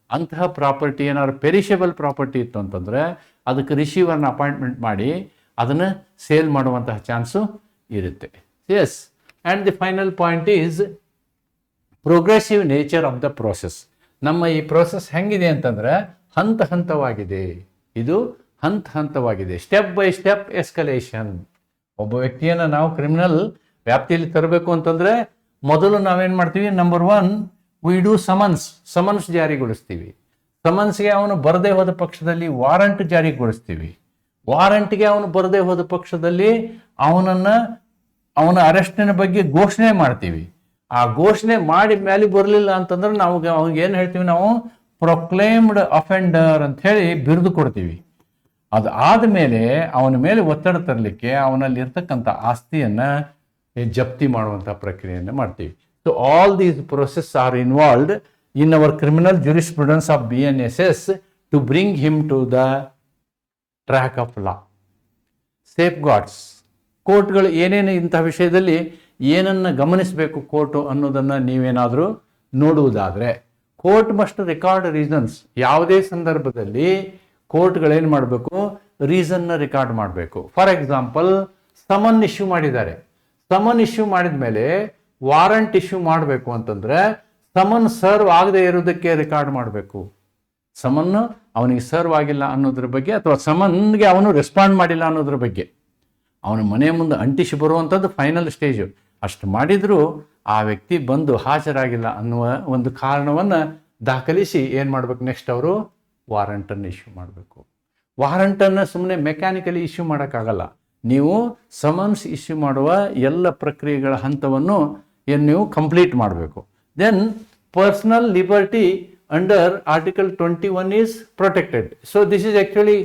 ಅಂತಹ ಪ್ರಾಪರ್ಟಿ ಏನಾದ್ರು ಪೆರಿಷಬಲ್ ಪ್ರಾಪರ್ಟಿ ಇತ್ತು ಅಂತಂದರೆ ಅದಕ್ಕೆ ರಿಸೀವರ್ನ ಅಪಾಯಿಂಟ್ಮೆಂಟ್ ಮಾಡಿ ಅದನ್ನು ಸೇಲ್ ಮಾಡುವಂತಹ ಚಾನ್ಸು ಇರುತ್ತೆ. Yes, and the final point is progressive nature of the process. ನಮ್ಮ ಈ ಪ್ರೋಸೆಸ್ ಹೆಂಗಿದೆ ಅಂತಂದರೆ ಹಂತವಾಗಿದೆ. ಇದು ಹಂತವಾಗಿದೆ, ಸ್ಟೆಪ್ ಬೈ ಸ್ಟೆಪ್ ಎಸ್ಕಲೇಷನ್. ಒಬ್ಬ ವ್ಯಕ್ತಿಯನ್ನು ನಾವು ಕ್ರಿಮಿನಲ್ ವ್ಯಾಪ್ತಿಯಲ್ಲಿ ತರಬೇಕು ಅಂತಂದರೆ ಮೊದಲು ನಾವೇನು ಮಾಡ್ತೀವಿ, ನಂಬರ್ 1 ವಿ ಡೂ ಸಮನ್ಸ್ ಜಾರಿಗೊಳಿಸ್ತೀವಿ. ಸಮನ್ಸ್ಗೆ ಅವನು ಬರದೇ ಹೋದ ಪಕ್ಷದಲ್ಲಿ ವಾರಂಟ್ ಜಾರಿಗೊಳಿಸ್ತೀವಿ. ವಾರಂಟ್ಗೆ ಅವನು ಬರದೇ ಹೋದ ಪಕ್ಷದಲ್ಲಿ ಅವನ ಅರೆಸ್ಟಿನ ಬಗ್ಗೆ ಘೋಷಣೆ ಮಾಡ್ತೀವಿ. ಆ ಘೋಷಣೆ ಮಾಡಿ ಮೇಲೆ ಬರಲಿಲ್ಲ ಅಂತಂದ್ರೆ ಅವ್ನಿಗೆ ಏನು ಹೇಳ್ತೀವಿ ನಾವು, ಪ್ರೊಕ್ಲೇಮ್ಡ್ ಅಫೆಂಡರ್ ಅಂತ ಹೇಳಿ ಬಿರುದು ಕೊಡ್ತೀವಿ. ಅದು ಆದಮೇಲೆ ಅವನ ಮೇಲೆ ಒತ್ತಡ ತರಲಿಕ್ಕೆ ಅವನಲ್ಲಿ ಇರ್ತಕ್ಕಂಥ ಆಸ್ತಿಯನ್ನು ಜಪ್ತಿ ಮಾಡುವಂಥ ಪ್ರಕ್ರಿಯೆಯನ್ನು ಮಾಡ್ತೀವಿ. So all these process are involved in our criminal jurisprudence of BNSS to bring him to the track of law. Safeguards. ಕೋರ್ಟ್ಗಳು ಏನೇನು ಇಂಥ ವಿಷಯದಲ್ಲಿ ಏನನ್ನು ಗಮನಿಸಬೇಕು ಕೋರ್ಟು ಅನ್ನೋದನ್ನು ನೀವೇನಾದರೂ ನೋಡುವುದಾದರೆ, ಕೋರ್ಟ್ ಮಸ್ಟ್ ರೆಕಾರ್ಡ್ ರೀಸನ್ಸ್. ಯಾವುದೇ ಸಂದರ್ಭದಲ್ಲಿ ಕೋರ್ಟ್ಗಳೇನು ಮಾಡಬೇಕು, ರೀಸನ್ನ ರೆಕಾರ್ಡ್ ಮಾಡಬೇಕು. ಫಾರ್ ಎಕ್ಸಾಂಪಲ್, ಸಮನ್ ಇಶ್ಯೂ ಮಾಡಿದ್ದಾರೆ. ಸಮನ್ ಇಶ್ಯೂ ಮಾಡಿದ ಮೇಲೆ ವಾರಂಟ್ ಇಶ್ಯೂ ಮಾಡಬೇಕು ಅಂತಂದರೆ ಸಮನ್ ಸರ್ವ್ ಆಗದೆ ಇರೋದಕ್ಕೆ ರೆಕಾರ್ಡ್ ಮಾಡಬೇಕು. ಸಮನ್ನು ಅವನಿಗೆ ಸರ್ವ್ ಆಗಿಲ್ಲ ಅನ್ನೋದ್ರ ಬಗ್ಗೆ, ಅಥವಾ ಸಮನ್ಗೆ ಅವನು ರೆಸ್ಪಾಂಡ್ ಮಾಡಿಲ್ಲ ಅನ್ನೋದ್ರ ಬಗ್ಗೆ, ಅವನ ಮನೆ ಮುಂದೆ ಅಂಟಿಸಿ ಬರುವಂಥದ್ದು ಫೈನಲ್ ಸ್ಟೇಜು. ಅಷ್ಟು ಮಾಡಿದರೂ ಆ ವ್ಯಕ್ತಿ ಬಂದು ಹಾಜರಾಗಿಲ್ಲ ಅನ್ನುವ ಒಂದು ಕಾರಣವನ್ನು ದಾಖಲಿಸಿ ಏನು ಮಾಡಬೇಕು, ನೆಕ್ಸ್ಟ್ ಅವರು ವಾರಂಟನ್ನು ಇಶ್ಯೂ ಮಾಡಬೇಕು. ವಾರಂಟನ್ನು ಸುಮ್ಮನೆ ಮೆಕ್ಯಾನಿಕಲಿ ಇಶ್ಯೂ ಮಾಡೋಕ್ಕಾಗಲ್ಲ. ನೀವು ಸಮನ್ಸ್ ಇಶ್ಯೂ ಮಾಡುವ ಎಲ್ಲ ಪ್ರಕ್ರಿಯೆಗಳ ಹಂತವನ್ನು ಏನು ನೀವು ಕಂಪ್ಲೀಟ್ ಮಾಡಬೇಕು. Then personal liberty under article 21 is protected. So this is actually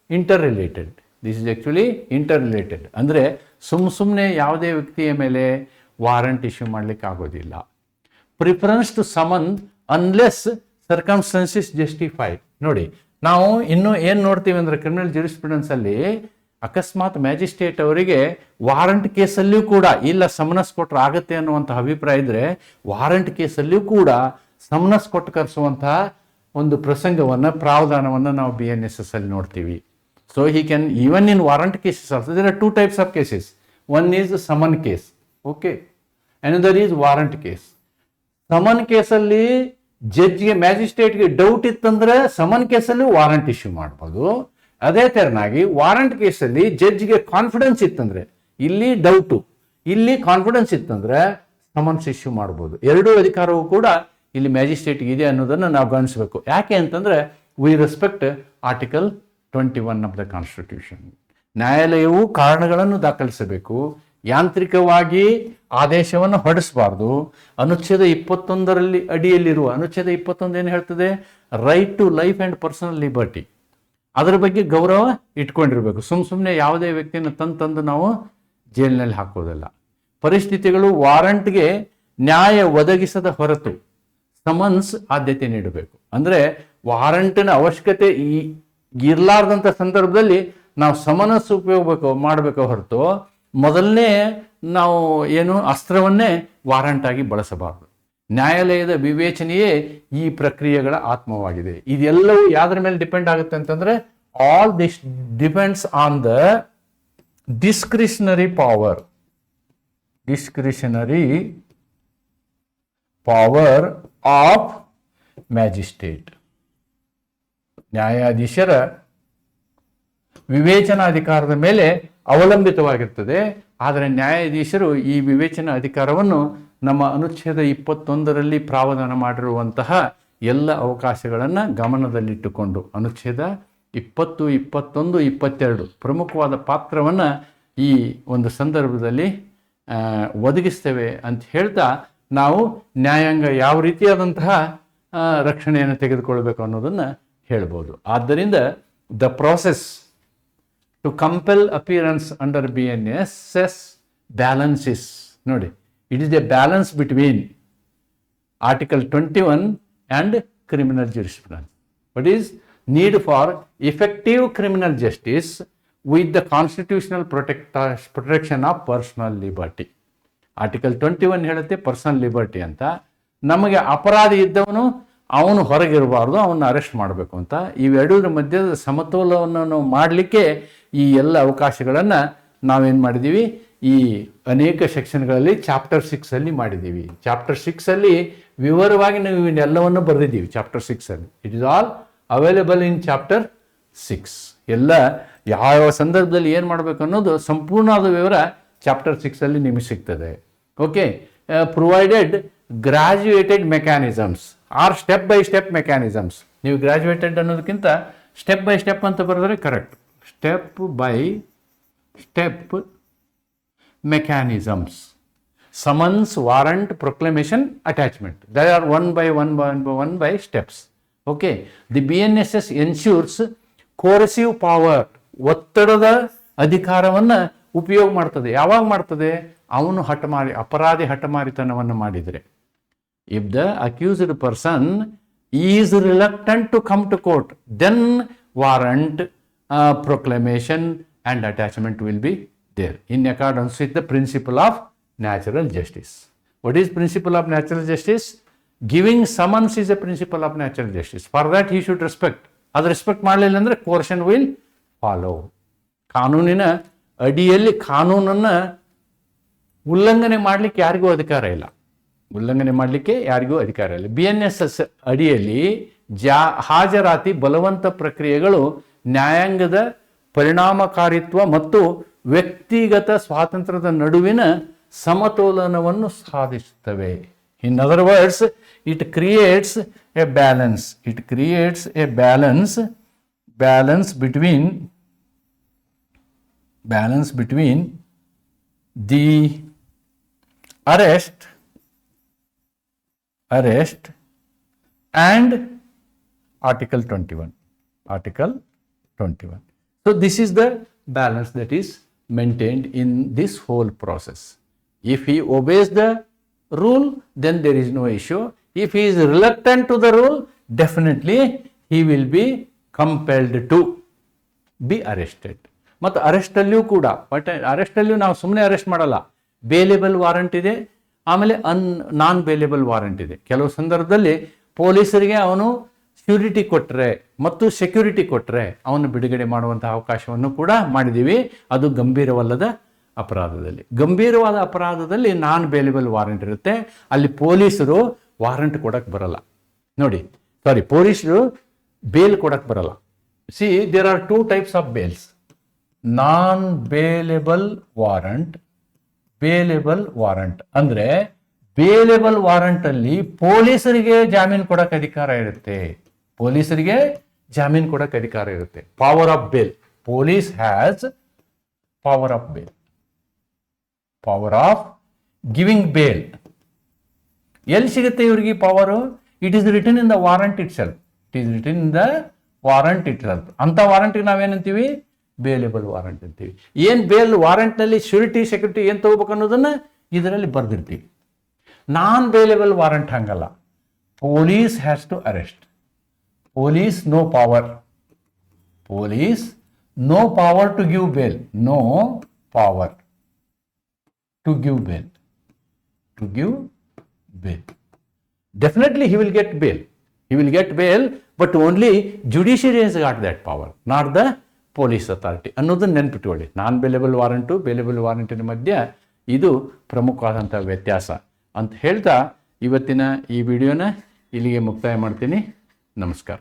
inter related. ಅಂದರೆ ಸುಮ್ಮನೆ ಯಾವುದೇ ವ್ಯಕ್ತಿಯ ಮೇಲೆ ವಾರಂಟ್ ಇಶ್ಯೂ ಮಾಡಲಿಕ್ಕೆ ಆಗೋದಿಲ್ಲ. Preference to summon unless circumstances justified. ನೋಡಿ, ನಾವು ಇನ್ನೂ ಏನು ನೋಡ್ತೀವಿ ಅಂದರೆ ಕ್ರಿಮಿನಲ್ ಜ್ಯೂರಿಸ್ಪ್ರುಡೆನ್ಸಲ್ಲಿ ಅಕಸ್ಮಾತ್ ಮ್ಯಾಜಿಸ್ಟ್ರೇಟ್ ಅವರಿಗೆ ವಾರಂಟ್ ಕೇಸಲ್ಲಿಯೂ ಕೂಡ ಇಲ್ಲ ಸಮನಸ್ ಕೊಟ್ಟರೆ ಆಗುತ್ತೆ ಅನ್ನುವಂಥ ಅಭಿಪ್ರಾಯ ಇದ್ದರೆ ವಾರಂಟ್ ಕೇಸಲ್ಲಿಯೂ ಕೂಡ ಸಮನಸ್ ಕೊಟ್ಟು ಕರೆಸುವಂತಹ ಒಂದು ಪ್ರಸಂಗವನ್ನು, ಪ್ರಾವಧಾನವನ್ನು ನಾವು BNSS ಅಲ್ಲಿ ನೋಡ್ತೀವಿ. So he can even in warrant cases also there are 2 types of cases. One is summon case, okay, another is warrant case. Summon ಕೇಸಲ್ಲಿ ಜಡ್ಜ್ಗೆ ಮ್ಯಾಜಿಸ್ಟ್ರೇಟ್ಗೆ ಡೌಟ್ ಇತ್ತಂದ್ರೆ ಸಮನ್ ಕೇಸಲ್ಲಿ ವಾರಂಟ್ ಇಶ್ಯೂ ಮಾಡ್ಬೋದು. ಅದೇ ತೆರನಾಗಿ ವಾರಂಟ್ ಕೇಸಲ್ಲಿ ಜಡ್ಜ್ಗೆ ಕಾನ್ಫಿಡೆನ್ಸ್ ಇತ್ತಂದ್ರೆ, ಇಲ್ಲಿ ಡೌಟು ಇಲ್ಲಿ ಕಾನ್ಫಿಡೆನ್ಸ್ ಇತ್ತಂದ್ರೆ ಸಮನ್ಸ್ ಇಶ್ಯೂ ಮಾಡ್ಬೋದು. ಎರಡೂ ಅಧಿಕಾರವೂ ಕೂಡ ಇಲ್ಲಿ ಮ್ಯಾಜಿಸ್ಟ್ರೇಟ್ಗೆ ಇದೆ ಅನ್ನೋದನ್ನು ನಾವು ಗಮನಿಸಬೇಕು. ಯಾಕೆ ಅಂತಂದ್ರೆ we respect article 21 of the constitution. ನ್ಯಾಯಾಲಯವು ಕಾರಣಗಳನ್ನು ದಾಖಲಿಸಬೇಕು, ಯಾಂತ್ರಿಕವಾಗಿ ಆದೇಶವನ್ನು ಹೊರಡಿಸಬಾರ್ದು. ಅನುಚ್ಛೇದ 21 ಅಡಿಯಲ್ಲಿರುವ ಅನುಚ್ಛೇದ 21 ಏನು ಹೇಳ್ತದೆ? Right to life and personal liberty. ಅದರ ಬಗ್ಗೆ ಗೌರವ ಇಟ್ಕೊಂಡಿರ್ಬೇಕು. ಸುಮ್ಮನೆ ಯಾವುದೇ ವ್ಯಕ್ತಿಯನ್ನು ತಂದು ನಾವು ಜೈಲಿನಲ್ಲಿ ಹಾಕೋದಿಲ್ಲ. ಪರಿಸ್ಥಿತಿಗಳು ವಾರಂಟ್ಗೆ ನ್ಯಾಯ ಒದಗಿಸದ ಹೊರತು ಸಮನ್ಸ್ ಆದ್ಯತೆ ನೀಡಬೇಕು. ಅಂದರೆ ವಾರಂಟಿನ ಅವಶ್ಯಕತೆ ಇರಲಾರ್ದಂಥ ಸಂದರ್ಭದಲ್ಲಿ ನಾವು ಸಮನ್ಸ್ ಮಾಡಬೇಕು ಹೊರತು ಮೊದಲನೇ ನಾವು ಅಸ್ತ್ರವನ್ನೇ ವಾರಂಟ್ ಆಗಿ ಬಳಸಬಾರದು. ನ್ಯಾಯಾಲಯದ ವಿವೇಚನೆಯೇ ಈ ಪ್ರಕ್ರಿಯೆಗಳ ಆತ್ಮವಾಗಿದೆ. ಇದೆಲ್ಲವೂ ಯಾವ್ದ್ರ ಮೇಲೆ ಡಿಪೆಂಡ್ ಆಗುತ್ತೆ ಅಂತಂದ್ರೆ all this depends on the discretionary power of magistrate. ನ್ಯಾಯಾಧೀಶರ ವಿವೇಚನಾಧಿಕಾರದ ಮೇಲೆ ಅವಲಂಬಿತವಾಗಿರ್ತದೆ. ಆದರೆ ನ್ಯಾಯಾಧೀಶರು ಈ ವಿವೇಚನಾ ಅಧಿಕಾರವನ್ನು ನಮ್ಮ ಅನುಚ್ಛೇದ 21 ಪ್ರಾವಧಾನ ಮಾಡಿರುವಂತಹ ಎಲ್ಲ ಅವಕಾಶಗಳನ್ನು ಗಮನದಲ್ಲಿಟ್ಟುಕೊಂಡು ಅನುಚ್ಛೇದ 20, 21, 22 ಪ್ರಮುಖವಾದ ಪಾತ್ರವನ್ನು ಈ ಒಂದು ಸಂದರ್ಭದಲ್ಲಿ ಒದಗಿಸ್ತೇವೆ ಅಂತ ಹೇಳ್ತಾ ನಾವು ನ್ಯಾಯಾಂಗ ಯಾವ ರೀತಿಯಾದಂತಹ ರಕ್ಷಣೆಯನ್ನು ತೆಗೆದುಕೊಳ್ಬೇಕು ಅನ್ನೋದನ್ನು ಹೇಳ್ಬೋದು. ಆದ್ದರಿಂದ the process to compel appearance under BNSS balances. ನೋಡಿ, it is a balance between Article 21 and criminal jurisprudence. What is need for effective criminal justice with the constitutional protection of personal liberty. Article 21 ಹೇಳುತ್ತೆ personal liberty ಅಂತ. ನಮಗೆ ಅಪರಾಧಿ ಇದ್ದವನು ಅವನು ಹೊರಗಿರಬಾರ್ದು, ಅವನ್ನ arrest ಮಾಡಬೇಕು ಅಂತ. ಇವೆರಡರ ಮಧ್ಯದ ಸಮತೋಲನವನ್ನು ನಾವು ಮಾಡಲಿಕ್ಕೆ ಈ ಎಲ್ಲ ಅವಕಾಶಗಳನ್ನು ನಾವೇನು ಮಾಡಿದ್ದೀವಿ, ಈ ಅನೇಕ ಸೆಕ್ಷನ್ಗಳಲ್ಲಿ ಚಾಪ್ಟರ್ 6 ಮಾಡಿದ್ದೀವಿ. ಚಾಪ್ಟರ್ 6 ವಿವರವಾಗಿ ನಾವು ಇವನ್ನೆಲ್ಲವನ್ನು ಬರೆದಿದ್ದೀವಿ. Chapter 6 it is all available in chapter 6. ಎಲ್ಲ ಯಾವ ಸಂದರ್ಭದಲ್ಲಿ ಏನು ಮಾಡಬೇಕು ಅನ್ನೋದು ಸಂಪೂರ್ಣವಾದ ವಿವರ ಚಾಪ್ಟರ್ 6 ನಿಮಗೆ ಸಿಗ್ತದೆ. Okay, provided graduated mechanisms are step by step mechanisms. ನೀವು ಗ್ರಾಜುಯೇಟೆಡ್ ಅನ್ನೋದಕ್ಕಿಂತ ಸ್ಟೆಪ್ ಬೈ ಸ್ಟೆಪ್ ಅಂತ ಬರೆದ್ರೆ correct. Step by step mechanisms, summons, warrant, proclamation, attachment. They are one by steps. Okay, the BNSS ensures coercive power. ಒತ್ತಡದ ಅಧಿಕಾರವನ್ನು ಉಪಯೋಗ ಮಾಡ್ತದೆ. ಯಾವಾಗ ಮಾಡ್ತದೆ? ಅವನು ಅಪರಾಧಿ ಹಠಮಾರಿತನವನ್ನು ಮಾಡಿದರೆ. If the accused person is reluctant to come to court, then warrant, proclamation and attachment will be there in accordance with the principle of natural justice. What is principle of natural justice? Giving summons is a principle of natural justice. For that he should respect. ಅದು respect ಮಾಡಲಿಲ್ಲ ಅಂದರೆ coercion will follow. ಕಾನೂನಿನ ಅಡಿಯಲ್ಲಿ ಕಾನೂನನ್ನು ಉಲ್ಲಂಘನೆ ಮಾಡಲಿಕ್ಕೆ ಯಾರಿಗೂ ಅಧಿಕಾರ ಇಲ್ಲ. BNSS ಅಡಿಯಲ್ಲಿ ಹಾಜರಾತಿ ಬಲವಂತ ಪ್ರಕ್ರಿಯೆಗಳು ನ್ಯಾಯಾಂಗದ ಪರಿಣಾಮಕಾರಿತ್ವ ಮತ್ತು ವ್ಯಕ್ತಿಗತ ಸ್ವಾತಂತ್ರ್ಯದ ನಡುವಿನ ಸಮತೋಲನವನ್ನು ಸಾಧಿಸುತ್ತವೆ. In other words, it creates a balance between balance between the arrest and Article 21. So this is the balance that is maintained in this whole process. If he obeys the rule, then there is no issue. If he is reluctant to the rule, definitely he will be compelled to be arrested. ಮತ್ತು ಅರೆಸ್ಟಲ್ಲಿಯೂ ಕೂಡ but ಅರೆಸ್ಟಲ್ಲಿಯೂ ನಾವು ಸುಮ್ಮನೆ arrest ಮಾಡಲ್ಲ, bailable warrant ಇದೆ, ಆಮೇಲೆ ನಾನ್ bailable warrant ಇದೆ. ಕೆಲವು ಸಂದರ್ಭದಲ್ಲಿ ಪೊಲೀಸರಿಗೆ ಅವನು ಶ್ಯೂರಿಟಿ ಕೊಟ್ಟರೆ ಮತ್ತು ಸೆಕ್ಯೂರಿಟಿ ಕೊಟ್ಟರೆ ಅವನು ಬಿಡುಗಡೆ ಮಾಡುವಂತಹ ಅವಕಾಶವನ್ನು ಕೂಡ ಮಾಡಿದ್ದೀವಿ. ಅದು ಗಂಭೀರವಲ್ಲದ ಅಪರಾಧದಲ್ಲಿ. ಗಂಭೀರವಾದ ಅಪರಾಧದಲ್ಲಿ ನಾನ್ ಬೇಲೇಬಲ್ ವಾರಂಟ್ ಇರುತ್ತೆ. ಅಲ್ಲಿ ಪೊಲೀಸರು ವಾರಂಟ್ ಕೊಡಕ್ಕೆ ಬರಲ್ಲ. ನೋಡಿ, ಪೊಲೀಸರು ಬೇಲ್ ಕೊಡಕ್ಕೆ ಬರಲ್ಲ. See, there are 2 types of bails. Non bailable warrant, bailable warrant ಅಂದರೆ ಬೇಲೇಬಲ್ ವಾರಂಟ್ ಅಲ್ಲಿ ಪೊಲೀಸರಿಗೆ ಜಾಮೀನು ಕೊಡಕ್ಕೆ ಅಧಿಕಾರ ಇರುತ್ತೆ. ಪೊಲೀಸರಿಗೆ ಜಾಮೀನು ಕೊಡಕ್ಕೆ ಅಧಿಕಾರ ಇರುತ್ತೆ. Power of bail. Police has power of bail, power of giving bail. ಎಲ್ಲಿ ಸಿಗುತ್ತೆ ಇವರಿಗೆ power? It is written in the warrant itself. It is written in the warrant itself. ಅಂತ ವಾರಂಟಿಗೆ ನಾವೇನಂತೀವಿ? ಬೇಲೇಬಲ್ ವಾರಂಟ್ ಅಂತೀವಿ. ಏನು bale ವಾರಂಟ್ನಲ್ಲಿ surety security ಏನು ತಗೋಬೇಕು ಅನ್ನೋದನ್ನು ಇದರಲ್ಲಿ ಬರೆದಿರ್ತೀವಿ. ನಾನ್ ಬೇಲೇಬಲ್ ವಾರಂಟ್ ಹಂಗಲ್ಲ. Police has to arrest. Police no power. Police no power to give bail. No power to give bail. To give bail. Definitely he will get bail. He will get bail, but only judiciary has got that power, not the police authority. ಅನ್ನೋದನ್ನ ನೆನ್ಪಿಟ್ಕೊಳ್ಳಿ. ನಾನ್ bailable warranto bailable ವಾರಂಟಿನ ಮಧ್ಯೆ ಇದು ಪ್ರಮುಖವಾದಂಥ ವ್ಯತ್ಯಾಸ ಅಂತ ಹೇಳ್ತಾ ಇವತ್ತಿನ ಈ ವಿಡಿಯೋನ ಇಲ್ಲಿಗೆ ಮುಕ್ತಾಯ ಮಾಡ್ತೀನಿ. ನಮಸ್ಕಾರ.